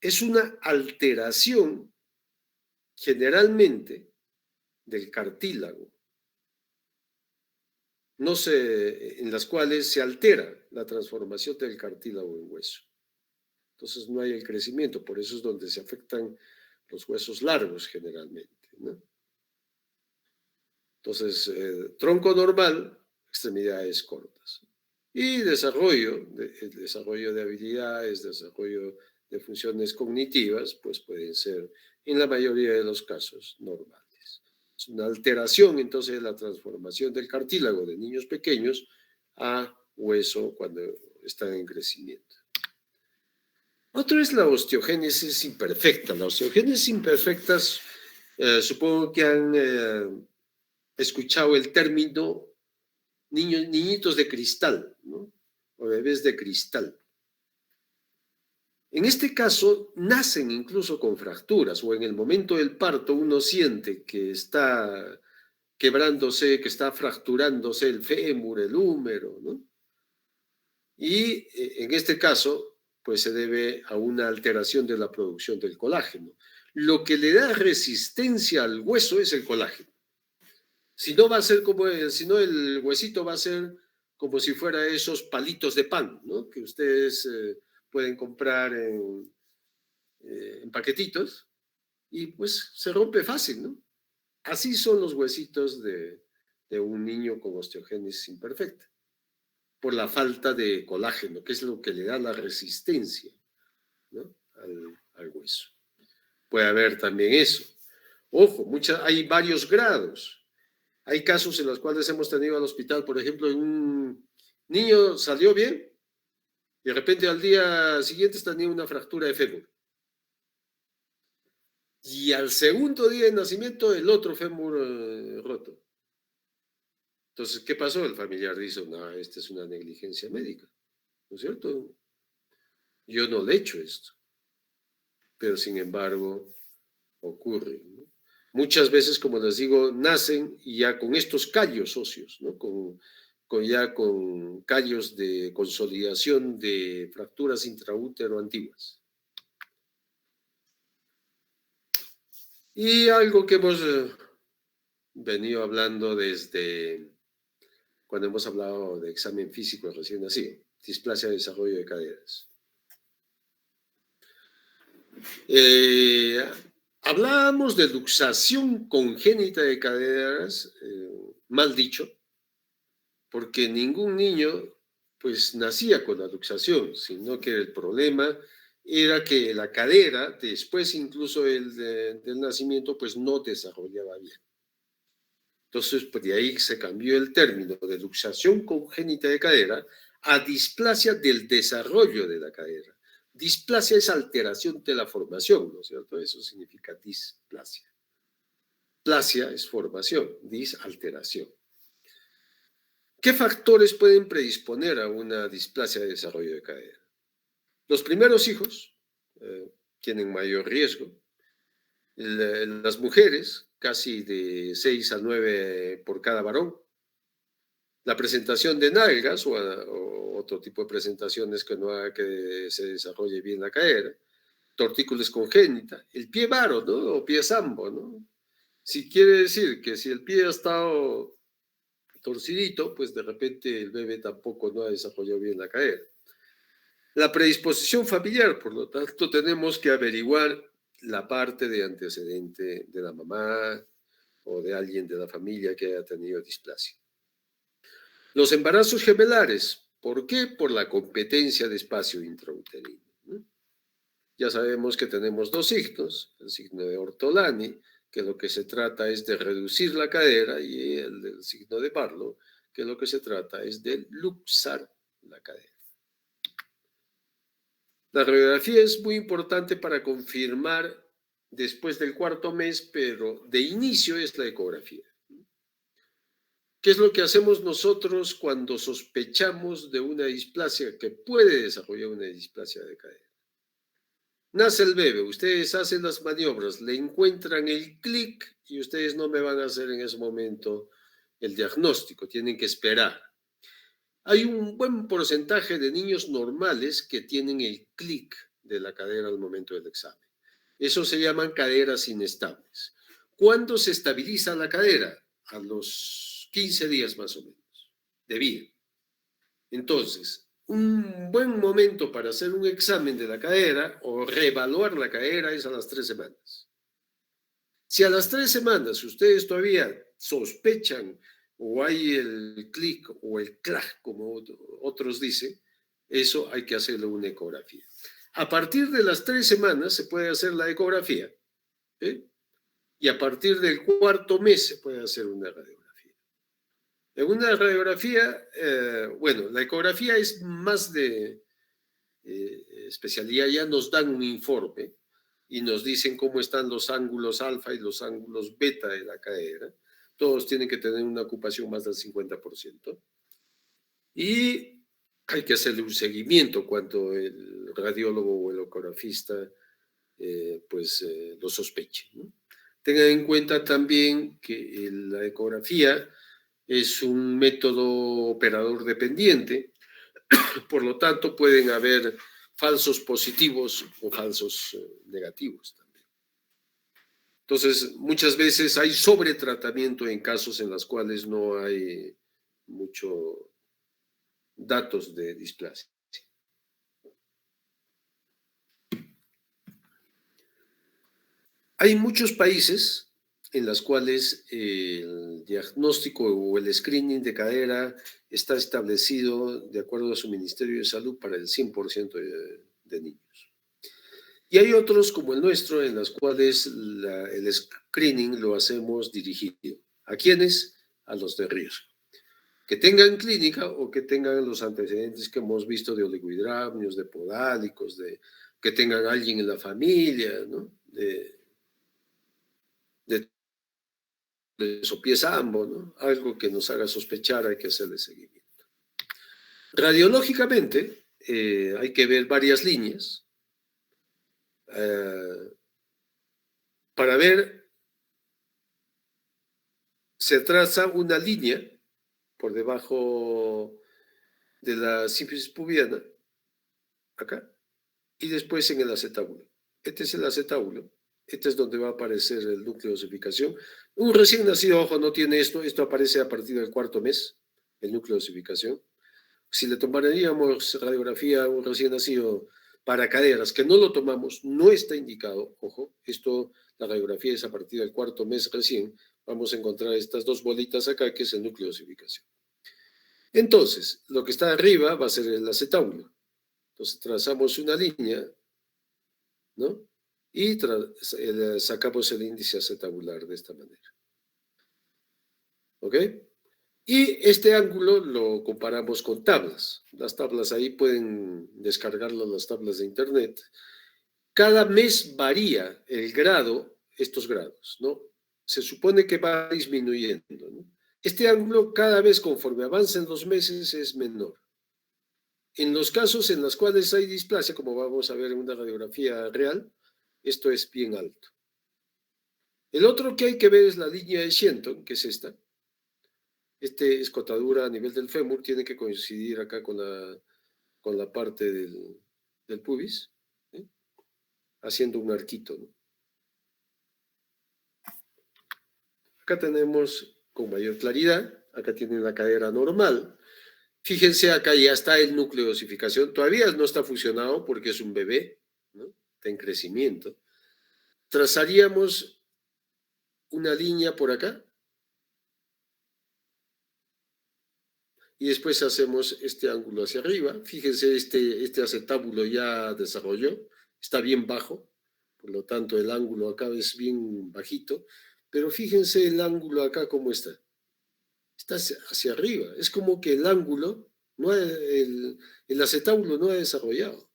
es una alteración generalmente del cartílago, no se, en las cuales se altera la transformación del cartílago en hueso. Entonces no hay el crecimiento, por eso es donde se afectan los huesos largos generalmente, ¿no? Entonces, tronco normal, extremidades cortas. Y desarrollo de habilidades, desarrollo de funciones cognitivas, pues pueden ser, en la mayoría de los casos, normales. Es una alteración, entonces, de la transformación del cartílago de niños pequeños a hueso cuando están en crecimiento. Otro es la osteogénesis imperfecta. La osteogénesis imperfecta, supongo que han escuchado el término niñitos de cristal, ¿no? O bebés de cristal. En este caso, nacen incluso con fracturas, o en el momento del parto uno siente que está quebrándose, que está fracturándose el fémur, el húmero, ¿no? Y en este caso, pues se debe a una alteración de la producción del colágeno. Lo que le da resistencia al hueso es el colágeno. Si no va a ser como, si no el huesito va a ser como si fuera esos palitos de pan, ¿no? Que ustedes pueden comprar en paquetitos y pues se rompe fácil, ¿no? Así son los huesitos de un niño con osteogénesis imperfecta, por la falta de colágeno, que es lo que le da la resistencia, ¿no? al hueso. Puede haber también eso. Ojo, hay varios grados. Hay casos en los cuales hemos tenido al hospital, por ejemplo, un niño salió bien y de repente al día siguiente tenía una fractura de fémur. y al segundo día de nacimiento el otro fémur roto. Entonces, ¿qué pasó? El familiar dice, no, esta es una negligencia médica, ¿no es cierto? Yo no le he hecho esto, pero sin embargo ocurre, ¿no? Muchas veces, como les digo, nacen ya con estos callos óseos, ¿no? Ya con callos de consolidación de fracturas intraútero antiguas. Y algo que hemos venido hablando desde cuando hemos hablado de examen físico recién nacido, displasia de desarrollo de caderas. Hablábamos de luxación congénita de caderas, mal dicho, porque ningún niño pues nacía con la luxación, sino que el problema era que la cadera, después incluso del nacimiento, pues no desarrollaba bien. Entonces, pues de ahí se cambió el término de luxación congénita de cadera a displasia del desarrollo de la cadera. Displasia es alteración de la formación, ¿no es cierto? Eso significa displasia. Plasia es formación, alteración. ¿Qué factores pueden predisponer a una displasia de desarrollo de cadera? Los primeros hijos tienen mayor riesgo. Las mujeres, casi de 6 a 9 por cada varón. La presentación de nalgas o otro tipo de presentaciones que no haga que se desarrolle bien la cadera. Tortícolis congénita. El pie varo, ¿no? O pie sambo, ¿no? Si quiere decir que si el pie ha estado torcidito, pues de repente el bebé tampoco no ha desarrollado bien la cadera. La predisposición familiar, por lo tanto, tenemos que averiguar la parte de antecedente de la mamá o de alguien de la familia que haya tenido displasia. Los embarazos gemelares, ¿por qué? Por la competencia de espacio intrauterino, ¿no? Ya sabemos que tenemos dos signos, el signo de Ortolani, que lo que se trata es de reducir la cadera, y el del signo de Barlow, que lo que se trata es de luxar la cadera. La radiografía es muy importante para confirmar después del cuarto mes, pero de inicio es la ecografía. ¿Qué es lo que hacemos nosotros cuando sospechamos de una displasia que puede desarrollar una displasia de cadera? Nace el bebé, ustedes hacen las maniobras, le encuentran el clic y ustedes no me van a hacer en ese momento el diagnóstico, tienen que esperar. Hay un buen porcentaje de niños normales que tienen el clic de la cadera al momento del examen. Eso se llaman caderas inestables. ¿Cuándo se estabiliza la cadera? A los 15 días más o menos de vida. Entonces, un buen momento para hacer un examen de la cadera o reevaluar la cadera es a las 3 semanas. Si a las 3 semanas ustedes todavía sospechan o hay el clic o el clac, como otros dicen, eso hay que hacerle una ecografía. A partir de las 3 semanas se puede hacer la ecografía, ¿eh? Y a partir del cuarto mes se puede hacer una radiografía. En una radiografía, bueno, la ecografía es más de especialidad, ya nos dan un informe y nos dicen cómo están los ángulos alfa y los ángulos beta de la cadera. Todos tienen que tener una ocupación más del 50%. Y hay que hacerle un seguimiento cuando el radiólogo o el ecografista lo sospeche, ¿no? Tengan en cuenta también que la ecografía es un método operador dependiente, por lo tanto pueden haber falsos positivos o falsos negativos también. Entonces, muchas veces hay sobretratamiento en casos en los cuales no hay muchos datos de displasia. Hay muchos países en los cuales el diagnóstico o el screening de cadera está establecido de acuerdo a su Ministerio de Salud para el 100% de niños. Y hay otros como el nuestro en los cuales el screening lo hacemos dirigido. ¿A quiénes? A los de riesgo. Que tengan clínica o que tengan los antecedentes que hemos visto de oligohidramnios, de podálicos, que tengan alguien en la familia, ¿no? de sopieza a ambos, ¿no? Algo que nos haga sospechar, hay que hacerle seguimiento. Radiológicamente, hay que ver varias líneas para ver, se traza una línea por debajo de la sínfisis pubiana, acá, y después en el acetábulo. Este es el acetábulo. Este es donde va a aparecer el núcleo de osificación. Un recién nacido, ojo, no tiene esto. Esto aparece a partir del 4º mes, el núcleo de osificación. Si le tomaríamos radiografía a un recién nacido para caderas, que no lo tomamos, no está indicado, ojo, esto, la radiografía es a partir del 4º mes recién, vamos a encontrar estas dos bolitas acá, que es el núcleo de osificación. Entonces, lo que está arriba va a ser el acetábulo. Entonces, trazamos una línea, ¿no? Y sacamos el índice acetabular de esta manera. ¿Ok? Y este ángulo lo comparamos con tablas. Las tablas ahí pueden descargarlo, las tablas de internet. Cada mes varía el grado, estos grados, ¿no? Se supone que va disminuyendo, ¿no? Este ángulo cada vez conforme avancen los meses es menor. En los casos en los cuales hay displasia, como vamos a ver en una radiografía real, esto es bien alto. El otro que hay que ver es la línea de Shenton, que es esta. Este escotadura a nivel del fémur tiene que coincidir acá con la parte del pubis, ¿sí? Haciendo un arquito, ¿no? Acá tenemos con mayor claridad, acá tienen la cadera normal. Fíjense, acá ya está el núcleo de osificación. Todavía no está fusionado porque es un bebé, ¿no? Está en crecimiento. Trazaríamos una línea por acá y después hacemos este ángulo hacia arriba. Fíjense, este acetábulo ya desarrolló, está bien bajo, por lo tanto el ángulo acá es bien bajito, pero fíjense el ángulo acá cómo está. Está hacia arriba, es como que el ángulo, el acetábulo no ha desarrollado.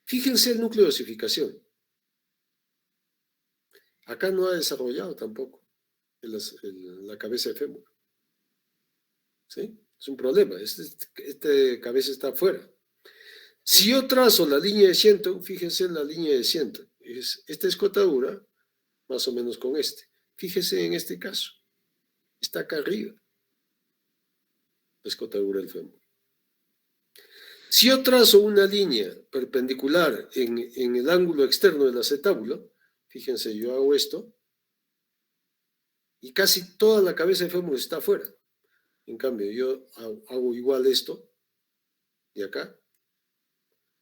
Fíjense el núcleo de osificación. Acá no ha desarrollado tampoco la cabeza de fémur. ¿Sí? Es un problema, esta cabeza está afuera. Si yo trazo la línea de Shenton, fíjense en la línea de Shenton, esta escotadura, más o menos con este. Fíjese en este caso, está acá arriba, la escotadura del fémur. Si yo trazo una línea perpendicular en el ángulo externo del acetábulo, fíjense, yo hago esto, y casi toda la cabeza de fémur está afuera. En cambio, yo hago igual esto, y acá,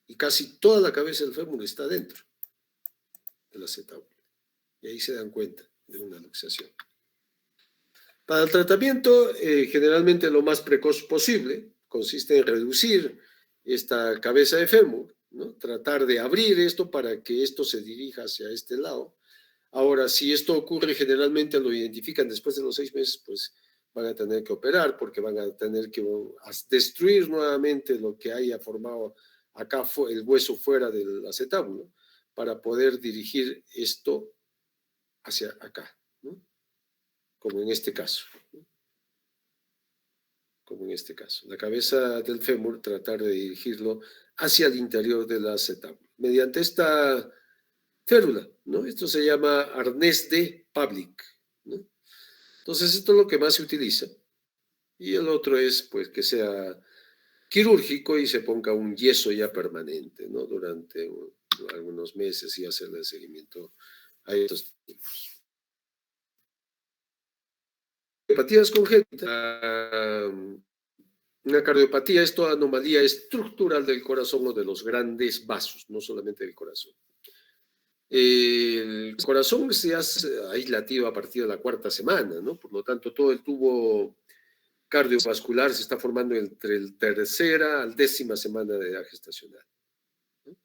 y casi toda la cabeza del fémur está dentro del acetábulo. Y ahí se dan cuenta de una luxación. Para el tratamiento, generalmente lo más precoz posible, consiste en reducir esta cabeza de fémur, ¿no? Tratar de abrir esto para que esto se dirija hacia este lado. Ahora, si esto ocurre, generalmente lo identifican después de los 6 meses, pues van a tener que operar porque van a tener que destruir nuevamente lo que haya formado acá el hueso fuera del acetábulo para poder dirigir esto hacia acá, ¿no? Como en este caso. Como en este caso. La cabeza del fémur, tratar de dirigirlo hacia el interior del acetábulo. Mediante esta férula, ¿no? Esto se llama arnés de Pavlik, ¿no? Entonces, esto es lo que más se utiliza. Y el otro es, pues, que sea quirúrgico y se ponga un yeso ya permanente, ¿no? Durante algunos meses y hacerle seguimiento a estos tipos. Cardiopatías congénitas. Una cardiopatía es toda anomalía estructural del corazón o de los grandes vasos, no solamente del corazón. El corazón se hace aislativo a partir de la 4ª semana, ¿no? Por lo tanto, todo el tubo cardiovascular se está formando entre la 3ª a la 10ª semana de edad gestacional, ¿no?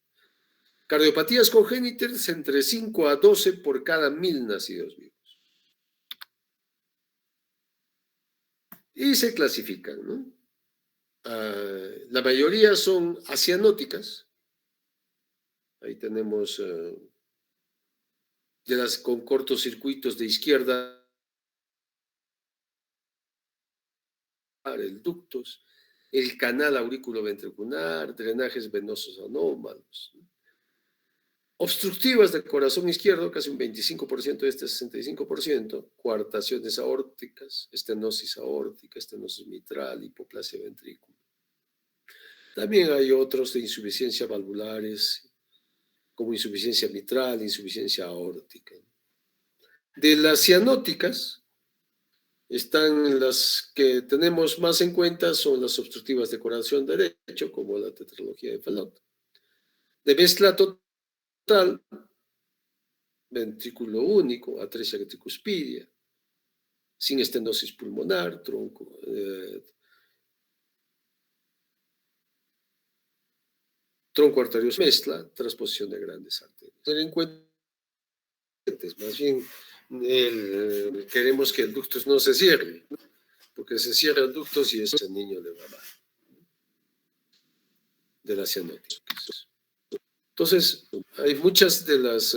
Cardiopatías congénitas entre 5 a 12 por cada 1000 nacidos vivos. Y se clasifican, ¿no? La mayoría son asianóticas. Ahí tenemos de las con cortocircuitos de izquierda, el ductos, el canal auriculoventricular, drenajes venosos anómalos, ¿no? Obstructivas del corazón izquierdo, casi un 25% de este 65%, coartaciones aórticas, estenosis aórtica, estenosis mitral, hipoplasia ventrícula. También hay otros de insuficiencia valvulares, como insuficiencia mitral, insuficiencia aórtica. De las cianóticas, están las que tenemos más en cuenta, son las obstructivas de corazón derecho, como la tetralogía de Fallot. De mezcla total, ventrículo único, atresia tricuspidia, sin estenosis pulmonar, tronco arterioso mezcla, transposición de grandes arterias. Tener en cuenta, más bien, queremos que el ductus no se cierre, ¿no? Porque se cierra el ductus y ese niño le va mal. De las cianóticas. Entonces, hay muchas de las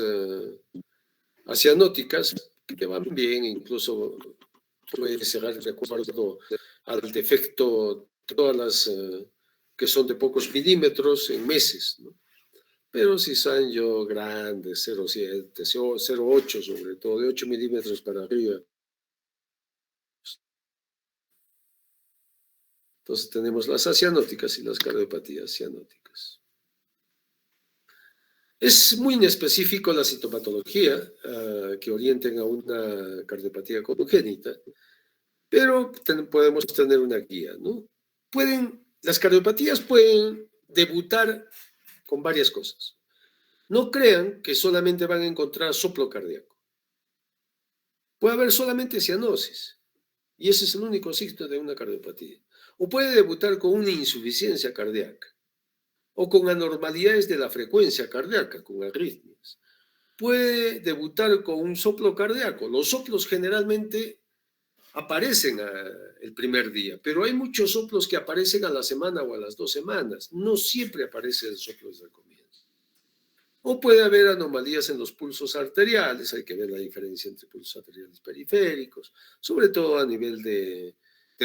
cianóticas que van bien, incluso puede cerrar de acuerdo al defecto, todas las que son de pocos milímetros en meses, ¿no? Pero si son yo grandes, 0,7, 0,8 sobre todo, de 8 milímetros para arriba. Entonces tenemos las acianóticas y las cardiopatías cianóticas. Es muy inespecífico la sintomatología que orienten a una cardiopatía congénita, pero podemos tener una guía, ¿no? Las cardiopatías pueden debutar con varias cosas. No crean que solamente van a encontrar soplo cardíaco. Puede haber solamente cianosis, y ese es el único signo de una cardiopatía. O puede debutar con una insuficiencia cardíaca, o con anormalidades de la frecuencia cardíaca, con arritmias. Puede debutar con un soplo cardíaco. Los soplos generalmente aparecen el primer día, pero hay muchos soplos que aparecen a la semana o a las 2 semanas. No siempre aparece el soplo desde el comienzo. O puede haber anomalías en los pulsos arteriales, hay que ver la diferencia entre pulsos arteriales periféricos, sobre todo a nivel de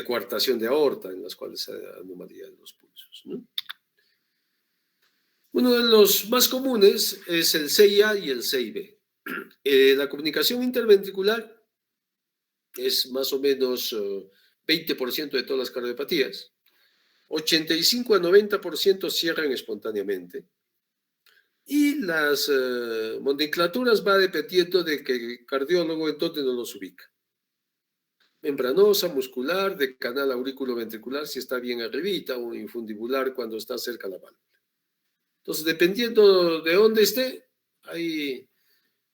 coartación de aorta, en las cuales hay anomalía de los pulsos, ¿no? Uno de los más comunes es el CIA y el CIB. La comunicación interventricular es más o menos 20% de todas las cardiopatías. 85 a 90% cierran espontáneamente. Y las nomenclaturas va dependiendo de que el cardiólogo en dónde nos los ubica. Membranosa, muscular, de canal auriculoventricular si está bien arribita, o infundibular cuando está cerca de la válvula. Entonces, dependiendo de dónde esté, ahí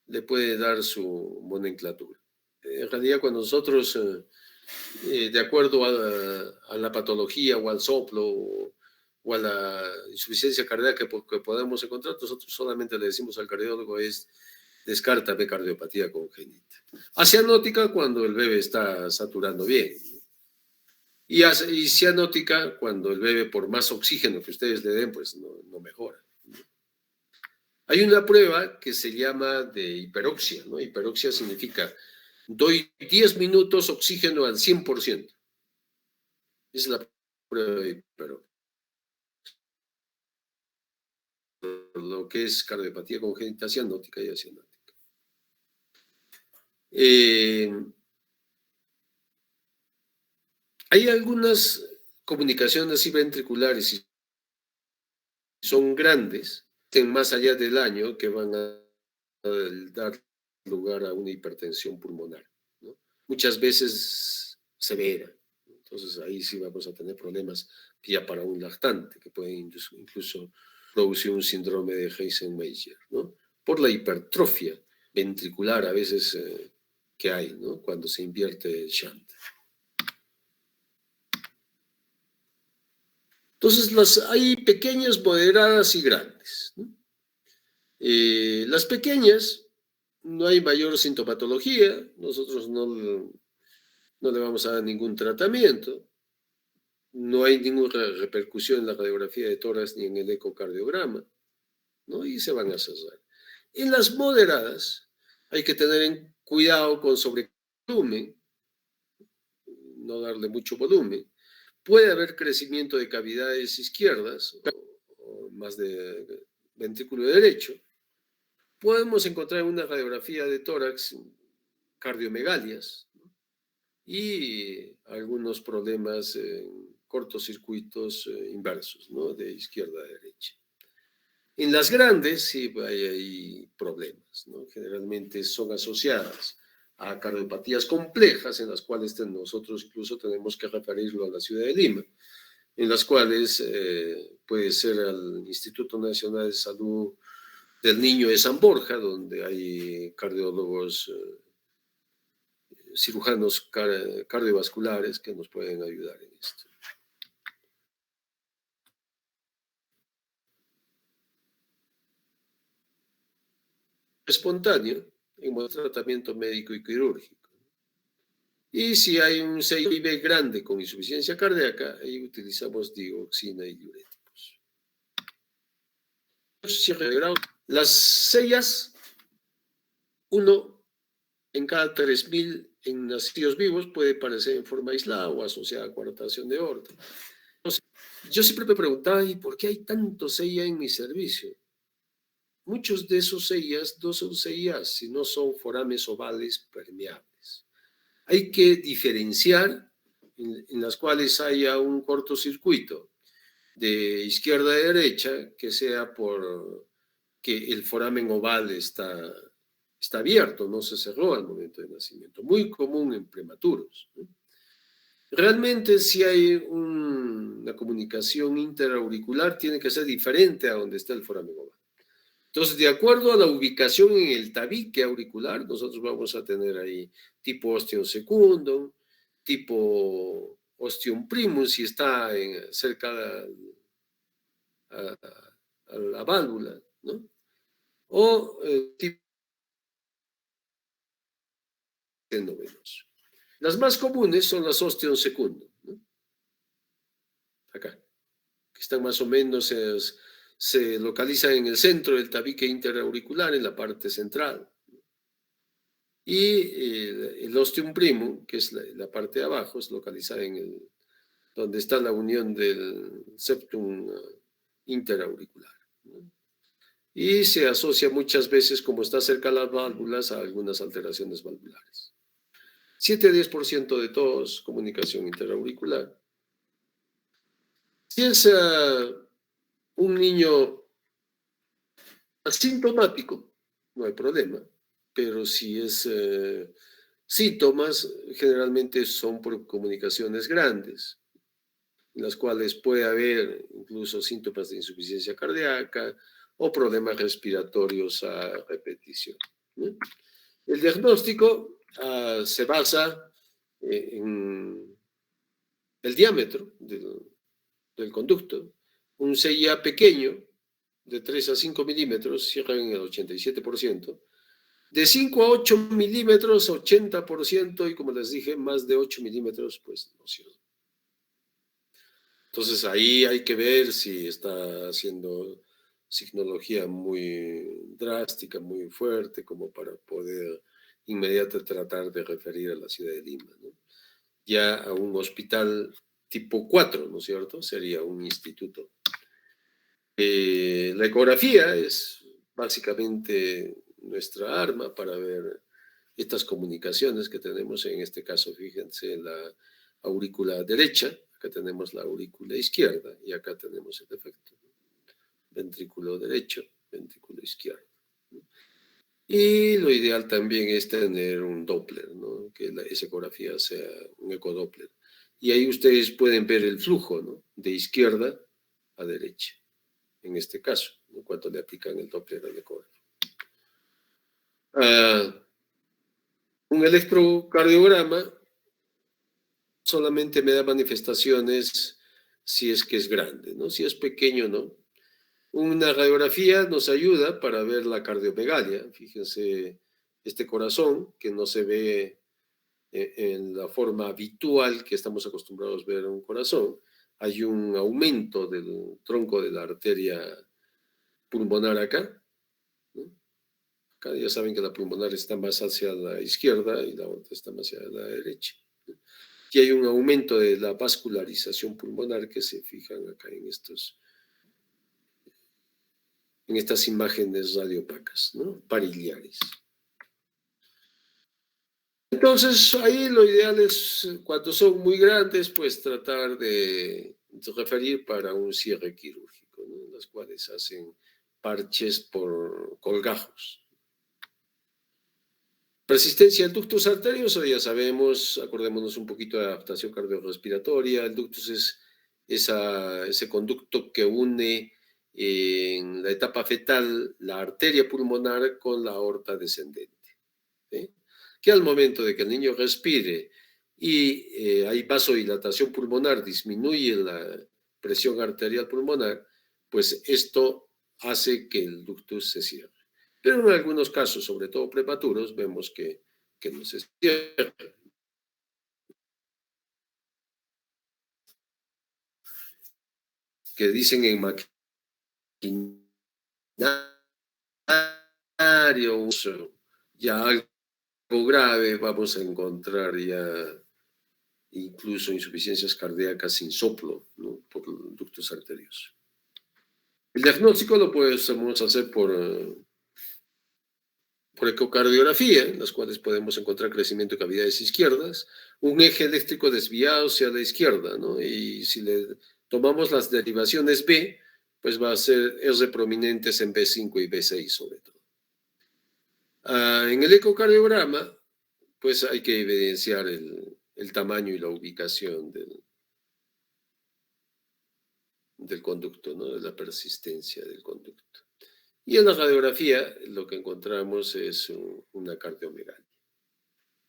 le puede dar su nomenclatura. En realidad, cuando nosotros, de acuerdo a la patología o al soplo o a la insuficiencia cardíaca que podemos encontrar, nosotros solamente le decimos al cardiólogo descártame cardiopatía congénita. Acianótica cuando el bebé está saturando bien. Y cianótica cuando el bebé, por más oxígeno que ustedes le den, pues no mejora. Hay una prueba que se llama de hiperoxia, ¿no? Hiperoxia significa doy 10 minutos oxígeno al 100%. Esa es la prueba de hiperoxia. Lo que es cardiopatía congénita cianótica y acianótica. Hay algunas comunicaciones ventriculares y son grandes, más allá del año, que van a dar lugar a una hipertensión pulmonar, ¿no? Muchas veces severa. Entonces ahí sí vamos a tener problemas ya para un lactante, que puede incluso producir un síndrome de Heisenmeyer, ¿no? Por la hipertrofia ventricular a veces que hay, ¿no? Cuando se invierte el shunt. Entonces hay pequeñas, moderadas y grandes, ¿no? Las pequeñas, no hay mayor sintomatología, nosotros no le vamos a dar ningún tratamiento, no hay ninguna repercusión en la radiografía de tórax ni en el ecocardiograma, ¿no? Y se van a cerrar. En las moderadas Hay que tener cuidado con sobrevolumen, no darle mucho volumen. Puede haber crecimiento de cavidades izquierdas o más de ventrículo derecho. Podemos encontrar en una radiografía de tórax cardiomegalias, ¿no? Y algunos problemas en cortocircuitos inversos, ¿no? De izquierda a derecha. En las grandes sí hay problemas, ¿no? Generalmente son asociadas a cardiopatías complejas en las cuales nosotros incluso tenemos que referirlo a la ciudad de Lima, en las cuales puede ser al Instituto Nacional de Salud del Niño de San Borja, donde hay cardiólogos, cirujanos cardiovasculares que nos pueden ayudar en esto. Espontáneo en buen tratamiento médico y quirúrgico. Y si hay un CIB grande con insuficiencia cardíaca, ahí utilizamos dioxina y diuréticos. Las sellas, uno en cada 3.000 en nacidos vivos puede aparecer en forma aislada o asociada a coartación de aorta. Entonces, yo siempre me preguntaba, ¿y por qué hay tanto CIA en mi servicio? Muchos de esos CIAs no son CIAs, sino son forames ovales permeables. Hay que diferenciar en las cuales haya un cortocircuito de izquierda a derecha, que sea por que el foramen oval está abierto, no se cerró al momento de nacimiento. Muy común en prematuros, ¿no? Realmente si hay una comunicación interauricular, tiene que ser diferente a donde está el foramen oval. Entonces, de acuerdo a la ubicación en el tabique auricular, nosotros vamos a tener ahí tipo ostium secundum, tipo ostium primum, si está cerca a la válvula, ¿no? O tipo endovenoso. Las más comunes son las ostium secundum, ¿no? Acá, que están más o menos, se localizan en el centro del tabique interauricular, en la parte central. Y el ostium primum, que es la parte de abajo, es localizada donde está la unión del septum interauricular, ¿no? Y se asocia muchas veces, como está cerca de las válvulas, a algunas alteraciones valvulares. 7-10% de todos, comunicación interauricular. Si es un niño asintomático, no hay problema, pero si es síntomas, generalmente son por comunicaciones grandes, en las cuales puede haber incluso síntomas de insuficiencia cardíaca o problemas respiratorios a repetición, ¿no? El diagnóstico se basa en el diámetro del conducto. Un CIA pequeño, de 3 a 5 milímetros, cierra en el 87%. De 5 a 8 milímetros, 80%, y como les dije, más de 8 milímetros, pues no cierra. Entonces ahí hay que ver si está haciendo signología muy drástica, muy fuerte, como para poder inmediatamente tratar de referir a la ciudad de Lima, ¿no? Ya a un hospital tipo 4, ¿no es cierto? Sería un instituto. La ecografía es básicamente nuestra arma para ver estas comunicaciones que tenemos. En este caso, fíjense, la aurícula derecha, acá tenemos la aurícula izquierda y acá tenemos el defecto. Ventrículo derecho, ventrículo izquierdo. Y lo ideal también es tener un Doppler, ¿no? Que esa ecografía sea un ecodoppler. Y ahí ustedes pueden ver el flujo, ¿no? De izquierda a derecha, en este caso, en cuanto le aplican el Doppler al ecógrafo. Un electrocardiograma solamente me da manifestaciones si es que es grande, ¿no? Si es pequeño, no. Una radiografía nos ayuda para ver la cardiomegalia. Fíjense, este corazón que no se ve en la forma habitual que estamos acostumbrados a ver en un corazón. Hay un aumento del tronco de la arteria pulmonar acá, ¿no? Acá ya saben que la pulmonar está más hacia la izquierda y la aorta está más hacia la derecha. Y hay un aumento de la vascularización pulmonar que se fijan acá en estas imágenes radiopacas, ¿no? Pariliares. Entonces, ahí lo ideal es, cuando son muy grandes, pues tratar de referir para un cierre quirúrgico, ¿no? Las cuales hacen parches por colgajos. Persistencia del ductus arterioso, ya sabemos, acordémonos un poquito de adaptación cardiorrespiratoria. El ductus es ese conducto que une en la etapa fetal la arteria pulmonar con la aorta descendente, ¿sí? Que al momento de que el niño respire y hay vasodilatación pulmonar, disminuye la presión arterial pulmonar, pues esto hace que el ductus se cierre. Pero en algunos casos, sobre todo prematuros, vemos que no se cierra. Que dicen en maquinario, ya algo grave, vamos a encontrar ya incluso insuficiencias cardíacas sin soplo, ¿no? Por ductos arteriosos. El diagnóstico lo podemos hacer por ecocardiografía, en las cuales podemos encontrar crecimiento de cavidades izquierdas, un eje eléctrico desviado hacia la izquierda, ¿no? Y si le tomamos las derivaciones B, pues va a ser R prominentes en B5 y B6 sobre todo. En el ecocardiograma, pues hay que evidenciar el tamaño y la ubicación del conducto, ¿no? De la persistencia del conducto. Y en la radiografía lo que encontramos es una cardiomegalia.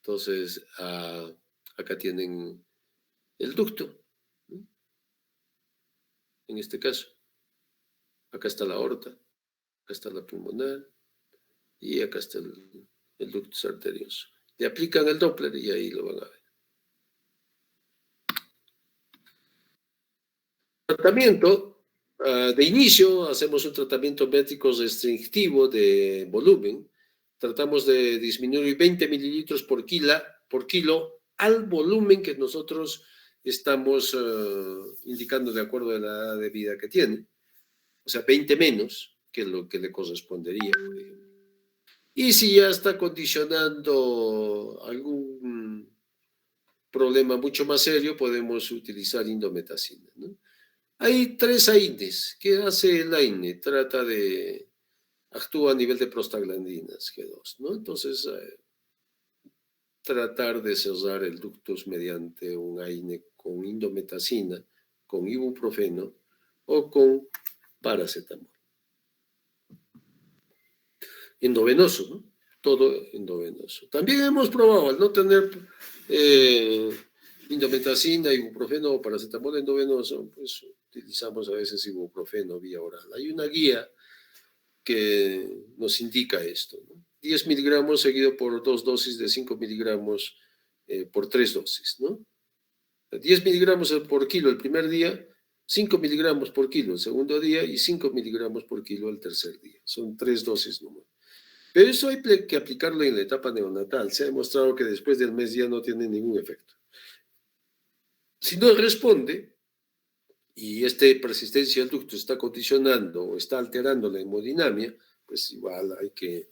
Entonces, acá tienen el ducto, ¿no? En este caso. Acá está la aorta, acá está la pulmonar y acá está el ductus arterioso. Le aplican el Doppler y ahí lo van a ver. Tratamiento, de inicio hacemos un tratamiento métrico restrictivo de volumen. Tratamos de disminuir 20 mililitros por kilo al volumen que nosotros estamos indicando de acuerdo a la edad de vida que tiene. O sea, 20 menos que lo que le correspondería, por ejemplo. Y si ya está condicionando algún problema mucho más serio, podemos utilizar indometacina, ¿no? Hay 3 AINES. ¿Qué hace el AINE? Actúa a nivel de prostaglandinas G2, ¿no? Entonces, tratar de cerrar el ductus mediante un AINE con indometacina, con ibuprofeno o con paracetamol. Endovenoso, ¿no? Todo endovenoso. También hemos probado, al no tener indometacina, ibuprofeno o paracetamol endovenoso, pues utilizamos a veces ibuprofeno vía oral. Hay una guía que nos indica esto, ¿no? 10 miligramos seguido por 2 dosis de 5 miligramos por 3 dosis, ¿no? 10 miligramos por kilo el primer día, 5 miligramos por kilo el segundo día y 5 miligramos por kilo el tercer día. Son 3 dosis número. Pero eso hay que aplicarlo en la etapa neonatal. Se ha demostrado que después del mes ya no tiene ningún efecto. Si no responde y esta persistencia del ducto está condicionando o está alterando la hemodinamia, pues igual hay que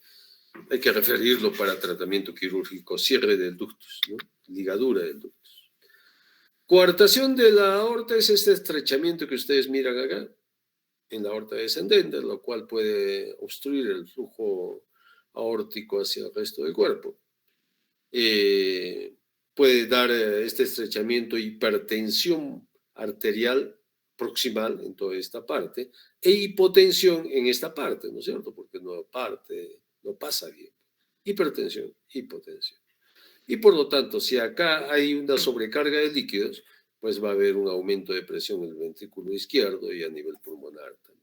referirlo para tratamiento quirúrgico, cierre del ductus, ¿no? Ligadura del ductus. Coartación de la aorta es este estrechamiento que ustedes miran acá en la aorta descendente, lo cual puede obstruir el flujo aórtico hacia el resto del cuerpo. Puede dar este estrechamiento, hipertensión arterial proximal en toda esta parte e hipotensión en esta parte, ¿no es cierto? Porque no pasa bien. Hipertensión, hipotensión. Y por lo tanto, si acá hay una sobrecarga de líquidos, pues va a haber un aumento de presión en el ventrículo izquierdo y a nivel pulmonar también.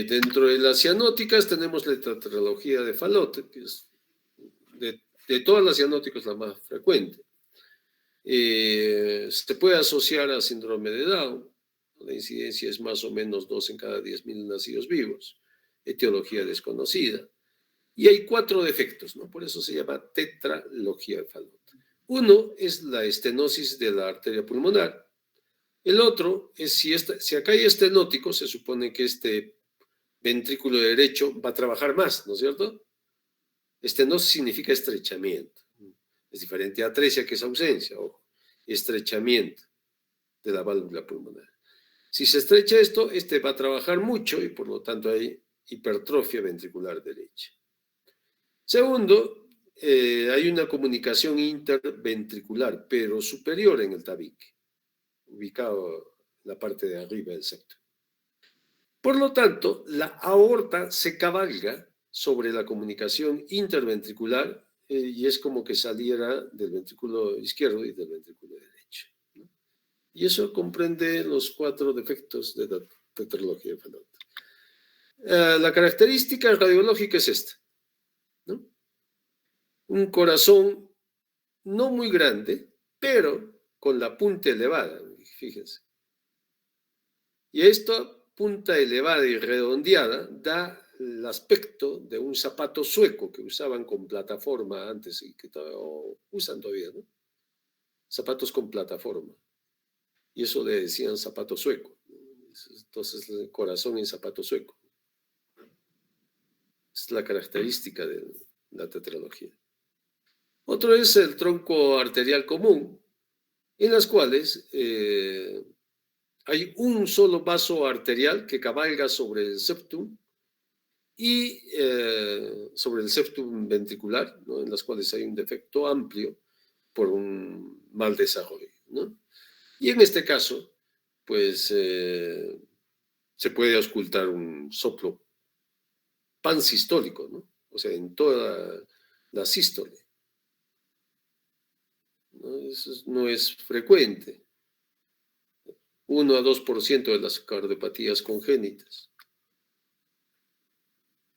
Dentro de las cianóticas tenemos la tetralogía de Fallot, que es de todas las cianóticas la más frecuente. Se puede asociar a síndrome de Down. La incidencia es más o menos 2 en cada 10.000 nacidos vivos. etiología desconocida. Y hay 4 defectos, ¿no? Por eso se llama tetralogía de Fallot. Uno es la estenosis de la arteria pulmonar. El otro es si acá hay estenótico, se supone que este ventrículo derecho va a trabajar más, ¿no es cierto? Estenosis significa estrechamiento. Es diferente a atresia, que es ausencia, ojo. Estrechamiento de la válvula pulmonar. Si se estrecha esto, este va a trabajar mucho y por lo tanto hay hipertrofia ventricular derecha. Segundo, hay una comunicación interventricular, pero superior en el tabique, ubicado en la parte de arriba del septo. Por lo tanto, la aorta se cabalga sobre la comunicación interventricular y es como que saliera del ventrículo izquierdo y del ventrículo derecho, ¿no? Y eso comprende los 4 defectos de la tetralogía de Fallot. La característica radiológica es esta, ¿no? Un corazón no muy grande, pero con la punta elevada, fíjense. Y esta punta elevada y redondeada da el aspecto de un zapato sueco que usaban con plataforma antes y que usan todavía, ¿no? Zapatos con plataforma. Y eso le decían zapato sueco. Entonces, el corazón en zapato sueco. Es la característica de la tetralogía. Otro es el tronco arterial común, en las cuales hay un solo vaso arterial que cabalga sobre el septum y sobre el septum ventricular, ¿no? En las cuales hay un defecto amplio por un mal desarrollo, ¿no? Y en este caso, pues se puede auscultar un soplo pansistólico, ¿no? O sea, en toda la sístole, ¿no? Eso no es frecuente. 1 a 2% de las cardiopatías congénitas.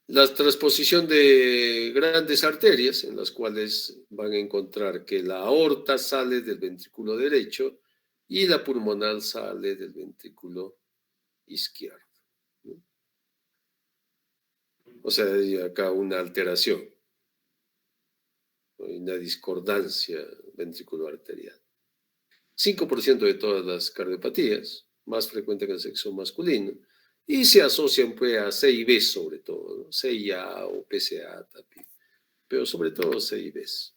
La transposición de grandes arterias, en las cuales van a encontrar que la aorta sale del ventrículo derecho y la pulmonar sale del ventrículo izquierdo, ¿no? O sea, hay acá una alteración, una discordancia ventriculoarterial. 5% de todas las cardiopatías, más frecuente que el sexo masculino, y se asocian pues a CIB sobre todo, ¿no? CIA o PCA también, pero sobre todo CIBs.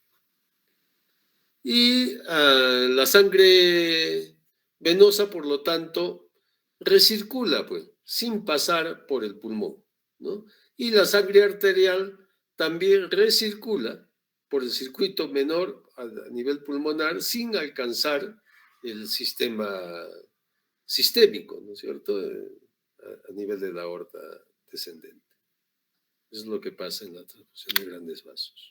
Y la sangre venosa, por lo tanto, recircula pues, sin pasar por el pulmón, ¿no? Y la sangre arterial también recircula por el circuito menor a nivel pulmonar sin alcanzar el sistema sistémico, ¿no es cierto? A nivel de la aorta descendente. Eso es lo que pasa en la transfusión de grandes vasos.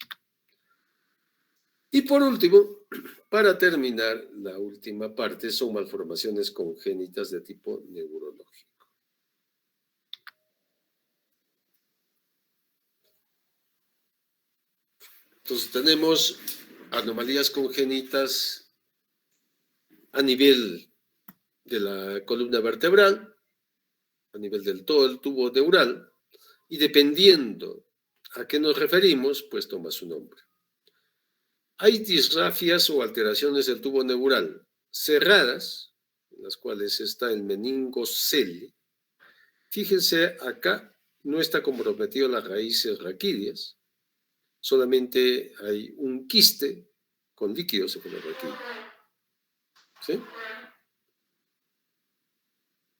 Y por último, para terminar, la última parte son malformaciones congénitas de tipo neurológico. Entonces tenemos anomalías congénitas a nivel de la columna vertebral, a nivel del todo el tubo neural, y dependiendo a qué nos referimos, pues toma su nombre. Hay disgrafias o alteraciones del tubo neural cerradas, en las cuales está el meningocele. Fíjense, acá no está comprometido las raíces raquídeas, solamente hay un quiste con líquido cefalorraquídeo, ¿sí?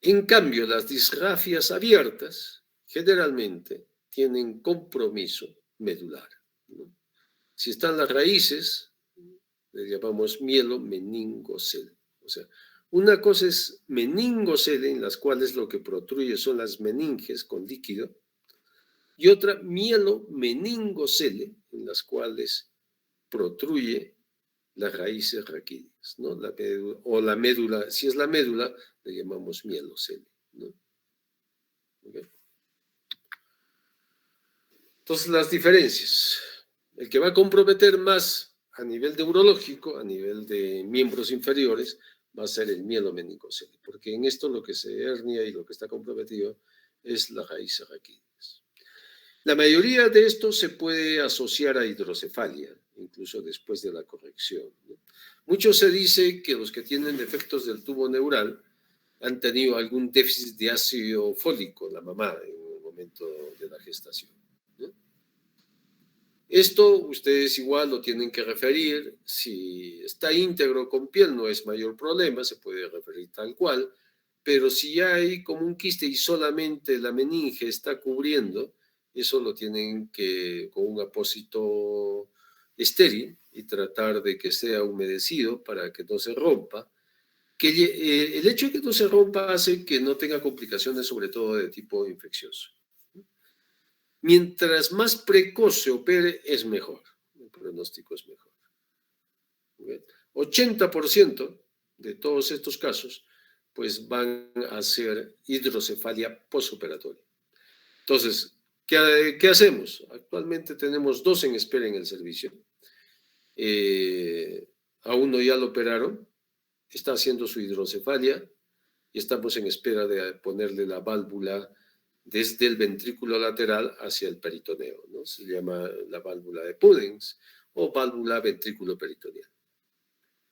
En cambio, las disgrafias abiertas generalmente tienen compromiso medular, ¿no? Si están las raíces, le llamamos mielomeningocele. O sea, una cosa es meningocele, en las cuales lo que protruye son las meninges con líquido, y otra mielomeningocele, en las cuales protruye las raíces raquídeas, ¿no? O la médula, si es la médula, le llamamos mielocele, ¿no? ¿Okay? Entonces, las diferencias. El que va a comprometer más a nivel neurológico, a nivel de miembros inferiores, va a ser el mielomeningocele, porque en esto lo que se hernia y lo que está comprometido es la raíz raquídeas. La mayoría de esto se puede asociar a hidrocefalia, incluso después de la corrección, ¿no? Mucho se dice que los que tienen defectos del tubo neural han tenido algún déficit de ácido fólico, la mamá, en el momento de la gestación, ¿no? Esto ustedes igual lo tienen que referir. Si está íntegro con piel no es mayor problema, se puede referir tal cual, pero si ya hay como un quiste y solamente la meninge está cubriendo, eso lo tienen que con un apósito estéril y tratar de que sea humedecido para que no se rompa. El hecho de que no se rompa hace que no tenga complicaciones, sobre todo de tipo infeccioso. Mientras más precoz se opere, es mejor. El pronóstico es mejor. 80% de todos estos casos, pues van a ser hidrocefalia posoperatoria. Entonces, ¿qué hacemos? Actualmente tenemos 2 en espera en el servicio. A uno ya lo operaron, está haciendo su hidrocefalia y estamos en espera de ponerle la válvula desde el ventrículo lateral hacia el peritoneo, ¿no? Se llama la válvula de Pudens o válvula ventrículo peritoneal,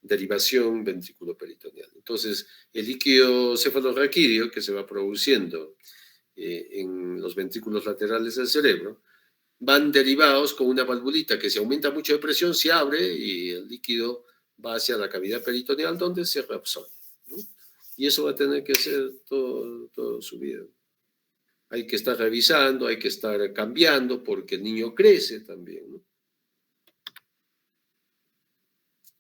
derivación ventrículo peritoneal. Entonces, el líquido cefalorraquídeo que se va produciendo en los ventrículos laterales del cerebro van derivados con una valvulita que si aumenta mucho de presión se abre y el líquido va hacia la cavidad peritoneal donde se reabsorbe, ¿no? Y eso va a tener que hacer todo su vida. Hay que estar revisando, hay que estar cambiando porque el niño crece también, ¿no?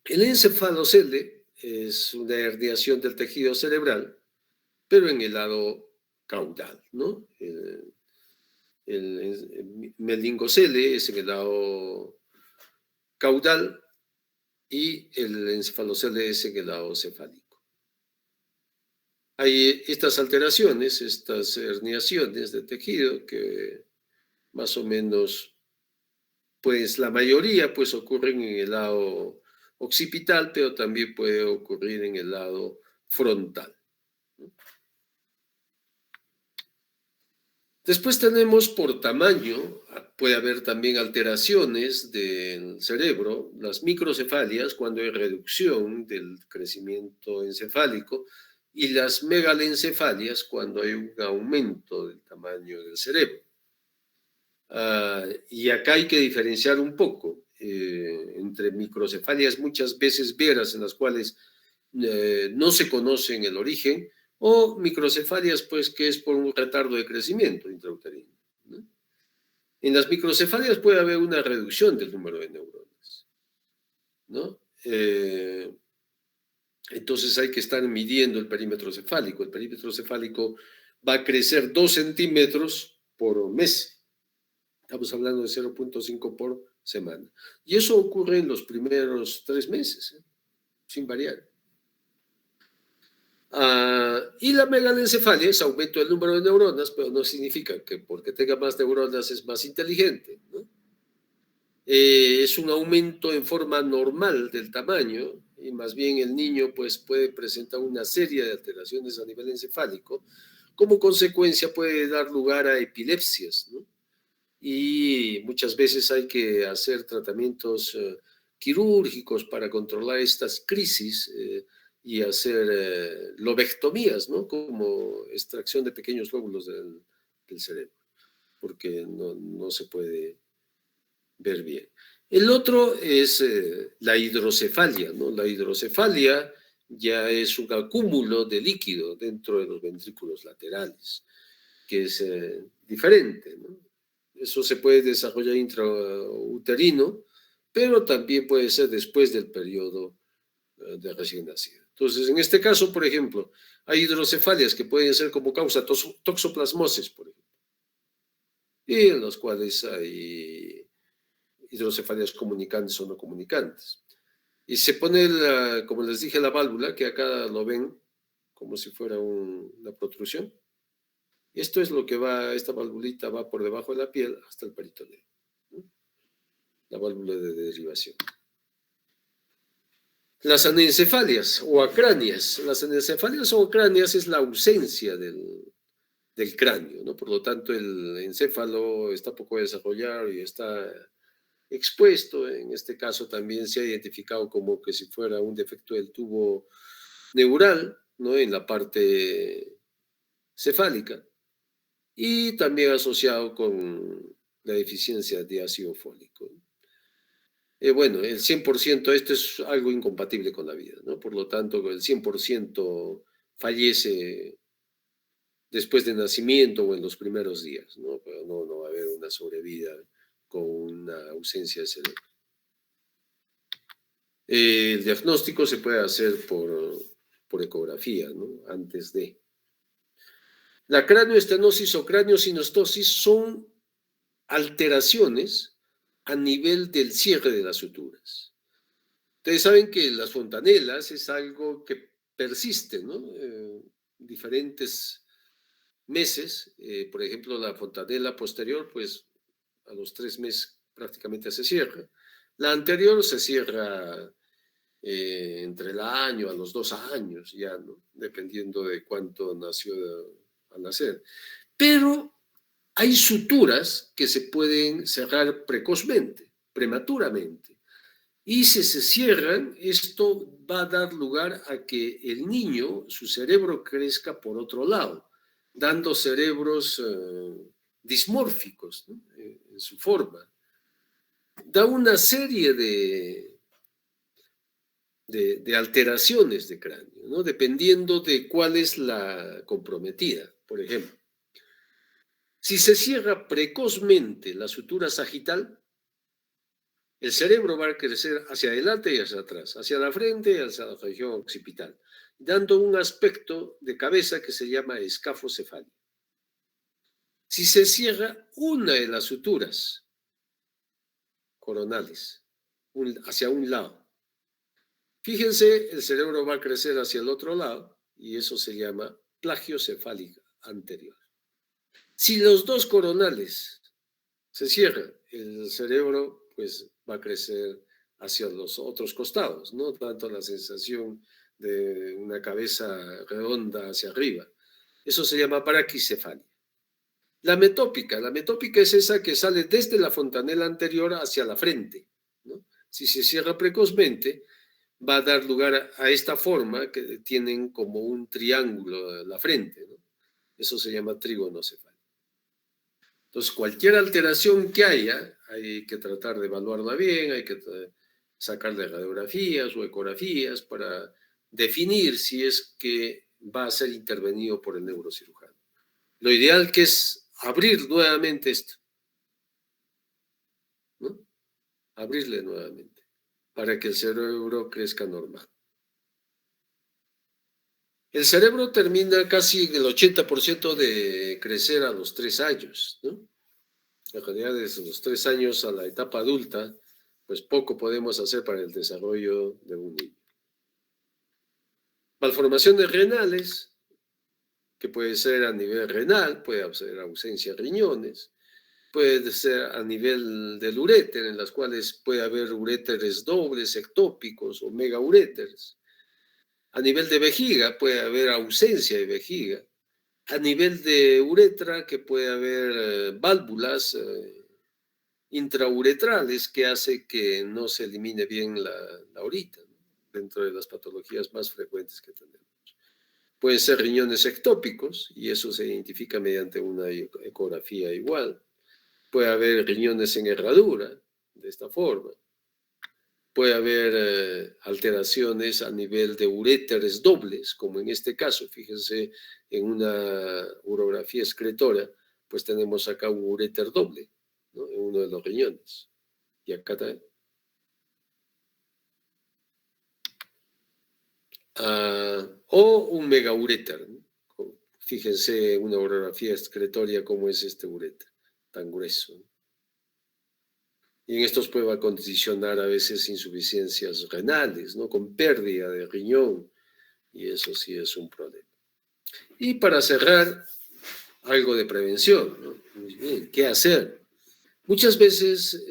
El encefalocele es una herniación del tejido cerebral, pero en el lado caudal, ¿no? El meningocele es en el lado caudal y el encefalocele es en el lado cefálico. Hay estas alteraciones, estas herniaciones de tejido que más o menos, pues la mayoría pues ocurren en el lado occipital, pero también puede ocurrir en el lado frontal. Después tenemos por tamaño, puede haber también alteraciones del cerebro, las microcefalias cuando hay reducción del crecimiento encefálico y las megalencefalias cuando hay un aumento del tamaño del cerebro. Y acá hay que diferenciar un poco entre microcefalias muchas veces veras en las cuales no se conoce el origen, o microcefalias, pues, que es por un retardo de crecimiento intrauterino, ¿no? En las microcefalias puede haber una reducción del número de neuronas, ¿no? Entonces hay que estar midiendo el perímetro cefálico. El perímetro cefálico va a crecer 2 centímetros por mes. Estamos hablando de 0,5 por semana. Y eso ocurre en los primeros 3 meses, sin variar. Y la megalencefalia es aumento del número de neuronas, pero no significa que porque tenga más neuronas es más inteligente, ¿no? Es un aumento en forma normal del tamaño y más bien el niño pues, puede presentar una serie de alteraciones a nivel encefálico. Como consecuencia puede dar lugar a epilepsias, ¿no? Y muchas veces hay que hacer tratamientos quirúrgicos para controlar estas crisis y hacer lobectomías, ¿no? Como extracción de pequeños lóbulos del cerebro, porque no se puede ver bien. El otro es la hidrocefalia, ¿no? La hidrocefalia ya es un acúmulo de líquido dentro de los ventrículos laterales, que es diferente, ¿no? Eso se puede desarrollar intrauterino, pero también puede ser después del periodo de recién nacido. Entonces, en este caso, por ejemplo, hay hidrocefalias que pueden ser como causa toxoplasmosis, por ejemplo, y en los cuales hay hidrocefalias comunicantes o no comunicantes. Y se pone, como les dije, la válvula, que acá lo ven como si fuera una protrusión. Esto es lo que va, esta valvulita va por debajo de la piel hasta el peritoneo, ¿no? La válvula de derivación. Las anencefalias o acranias. Las anencefalias o acranias es la ausencia del cráneo, ¿no? Por lo tanto, el encéfalo está poco desarrollado y está expuesto. En este caso también se ha identificado como que si fuera un defecto del tubo neural, ¿no? En la parte cefálica y también asociado con la deficiencia de ácido fólico. Bueno, el 100%, esto es algo incompatible con la vida, ¿no? Por lo tanto, el 100% fallece después de nacimiento o en los primeros días, ¿no? Pero no va a haber una sobrevida con una ausencia de cerebro. El diagnóstico se puede hacer por ecografía, ¿no? Antes de. La cranioestenosis o craniosinostosis son alteraciones a nivel del cierre de las suturas. Ustedes saben que las fontanelas es algo que persiste, ¿no? Diferentes meses. Por ejemplo, la fontanela posterior, pues a los 3 meses prácticamente se cierra. La anterior se cierra entre el año a los 2 años, ya, ¿no? Dependiendo de cuánto nació al nacer. Pero hay suturas que se pueden cerrar precozmente, prematuramente. Y si se cierran, esto va a dar lugar a que el niño, su cerebro crezca por otro lado, dando cerebros dismórficos, ¿no? En su forma. Da una serie de alteraciones de cráneo, ¿no? Dependiendo de cuál es la comprometida. Por ejemplo, si se cierra precozmente la sutura sagital, el cerebro va a crecer hacia adelante y hacia atrás, hacia la frente y hacia la región occipital, dando un aspecto de cabeza que se llama escafocefalia. Si se cierra una de las suturas coronales hacia un lado, fíjense, el cerebro va a crecer hacia el otro lado y eso se llama plagiocefálica anterior. Si los dos coronales se cierran, el cerebro pues va a crecer hacia los otros costados, no tanto la sensación de una cabeza redonda hacia arriba. Eso se llama paraquicefalia. La metópica es esa que sale desde la fontanela anterior hacia la frente, ¿no? Si se cierra precozmente, va a dar lugar a esta forma que tienen como un triángulo la frente, ¿no? Eso se llama trigonocefalia. Entonces, cualquier alteración que haya, hay que tratar de evaluarla bien, hay que sacarle radiografías o ecografías para definir si es que va a ser intervenido por el neurocirujano. Lo ideal que es abrir nuevamente esto, ¿no? Abrirle nuevamente para que el cerebro crezca normal. El cerebro termina casi el 80% de crecer a los 3 años, ¿no? En realidad, desde los 3 años a la etapa adulta, pues poco podemos hacer para el desarrollo de un niño. Malformaciones renales, que puede ser a nivel renal, puede ser ausencia de riñones, puede ser a nivel del uréter, en las cuales puede haber uréteres dobles, ectópicos o megauréteres. A nivel de vejiga puede haber ausencia de vejiga. A nivel de uretra, que puede haber válvulas intrauretrales que hace que no se elimine bien la orina, ¿no? Dentro de las patologías más frecuentes que tenemos. Pueden ser riñones ectópicos y eso se identifica mediante una ecografía igual. Puede haber riñones en herradura, de esta forma. Puede haber alteraciones a nivel de uréteres dobles, como en este caso. Fíjense, en una urografía excretora, pues tenemos acá un uréter doble, ¿no? En uno de los riñones. Y acá también. O un megauréter, ¿no? Fíjense una urografía excretoria cómo es este uréter, tan grueso, ¿no? Y en estos puede condicionar a veces insuficiencias renales, ¿no? Con pérdida de riñón, y eso sí es un problema. Y para cerrar, algo de prevención, ¿no? Muy bien, ¿qué hacer? Muchas veces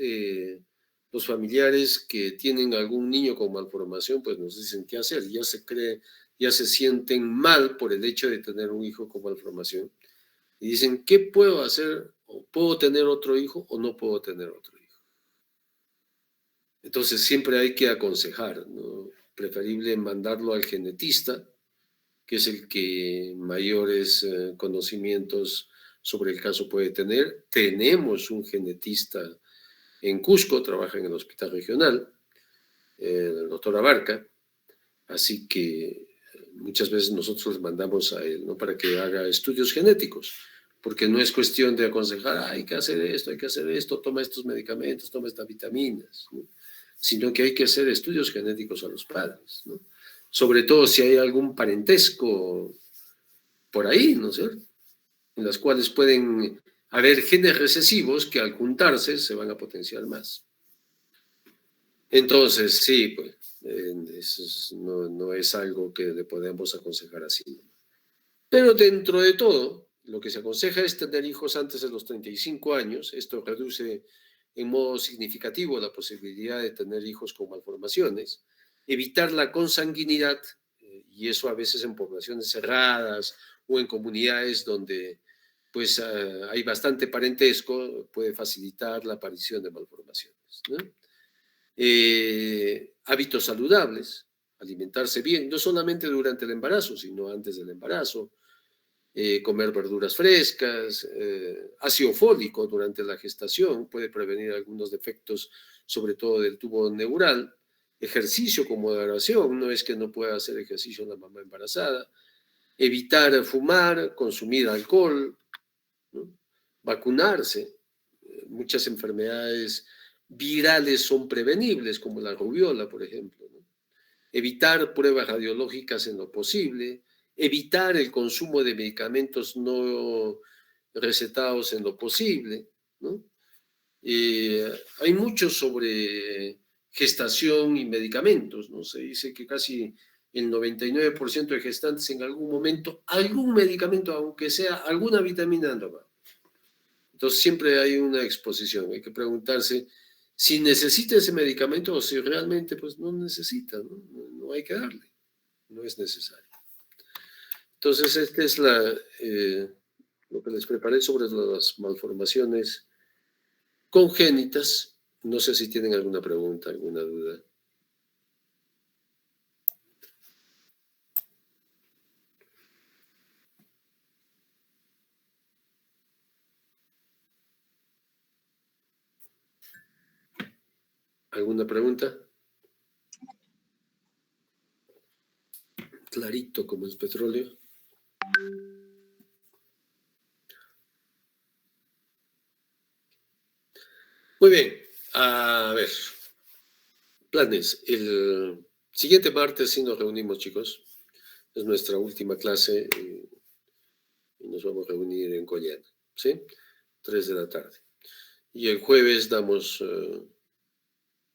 los familiares que tienen algún niño con malformación, pues nos dicen qué hacer, ya se sienten mal por el hecho de tener un hijo con malformación. y dicen, ¿qué puedo hacer? ¿O puedo tener otro hijo o no puedo tener otro hijo? Entonces siempre hay que aconsejar, ¿no? Preferible mandarlo al genetista, que es el que mayores conocimientos sobre el caso puede tener. Tenemos un genetista en Cusco, trabaja en el hospital regional, el doctor Abarca, así que muchas veces nosotros les mandamos a él, ¿no? Para que haga estudios genéticos, porque no es cuestión de aconsejar, hay que hacer esto, toma estos medicamentos, toma estas vitaminas, ¿no? Sino que hay que hacer estudios genéticos a los padres, ¿no? Sobre todo si hay algún parentesco por ahí, ¿no es cierto? En las cuales pueden haber genes recesivos que al juntarse se van a potenciar más. Entonces, sí, pues, eso no es algo que le podemos aconsejar así. Pero dentro de todo, lo que se aconseja es tener hijos antes de los 35 años. Esto reduce en modo significativo la posibilidad de tener hijos con malformaciones. Evitar la consanguinidad, y eso a veces en poblaciones cerradas o en comunidades donde pues hay bastante parentesco, puede facilitar la aparición de malformaciones, ¿no? Hábitos saludables, alimentarse bien, no solamente durante el embarazo, sino antes del embarazo, comer verduras frescas, ácido fólico durante la gestación, puede prevenir algunos defectos, sobre todo del tubo neural, ejercicio con moderación, no es que no pueda hacer ejercicio la mamá embarazada, evitar fumar, consumir alcohol, ¿no? Vacunarse. Muchas enfermedades virales son prevenibles, como la rubiola, por ejemplo, ¿no? Evitar pruebas radiológicas en lo posible, evitar el consumo de medicamentos no recetados en lo posible, ¿no? Hay mucho sobre gestación y medicamentos, ¿no? Se dice que casi el 99% de gestantes en algún momento, algún medicamento, aunque sea alguna vitamina, han tomado. Entonces siempre hay una exposición, hay que preguntarse si necesita ese medicamento o si realmente pues no necesita, ¿no? No hay que darle, no es necesario. Entonces esta es lo que les preparé sobre las malformaciones congénitas. No sé si tienen alguna pregunta, alguna duda. ¿Alguna pregunta? Clarito como el petróleo. Muy bien, a ver, planes. El siguiente martes sí nos reunimos, chicos. Es nuestra última clase y nos vamos a reunir en Collana, ¿sí? 3 de la tarde. Y el jueves damos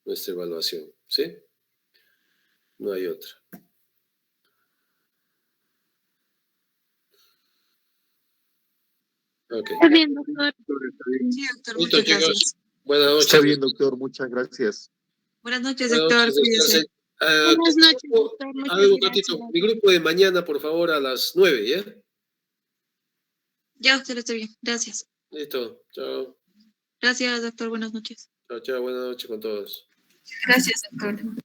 nuestra evaluación, ¿sí? No hay otra. Ok. Está bien, doctor. Sí, doctor, Listo, muchas chicos. gracias. Buenas noches. Está bien, doctor, muchas gracias. Buenas noches, Buenas doctor. noches, Cuídese. descansen. Buenas noches, Grupo, doctor. a Muchas ver, un gracias. ratito. Mi grupo de mañana, por favor, a las 9, ¿ya? Ya, doctor, está bien. Gracias. Listo. Chao. Gracias, doctor. Buenas noches. Chao, chao. Buenas noches con todos. Gracias, doctor.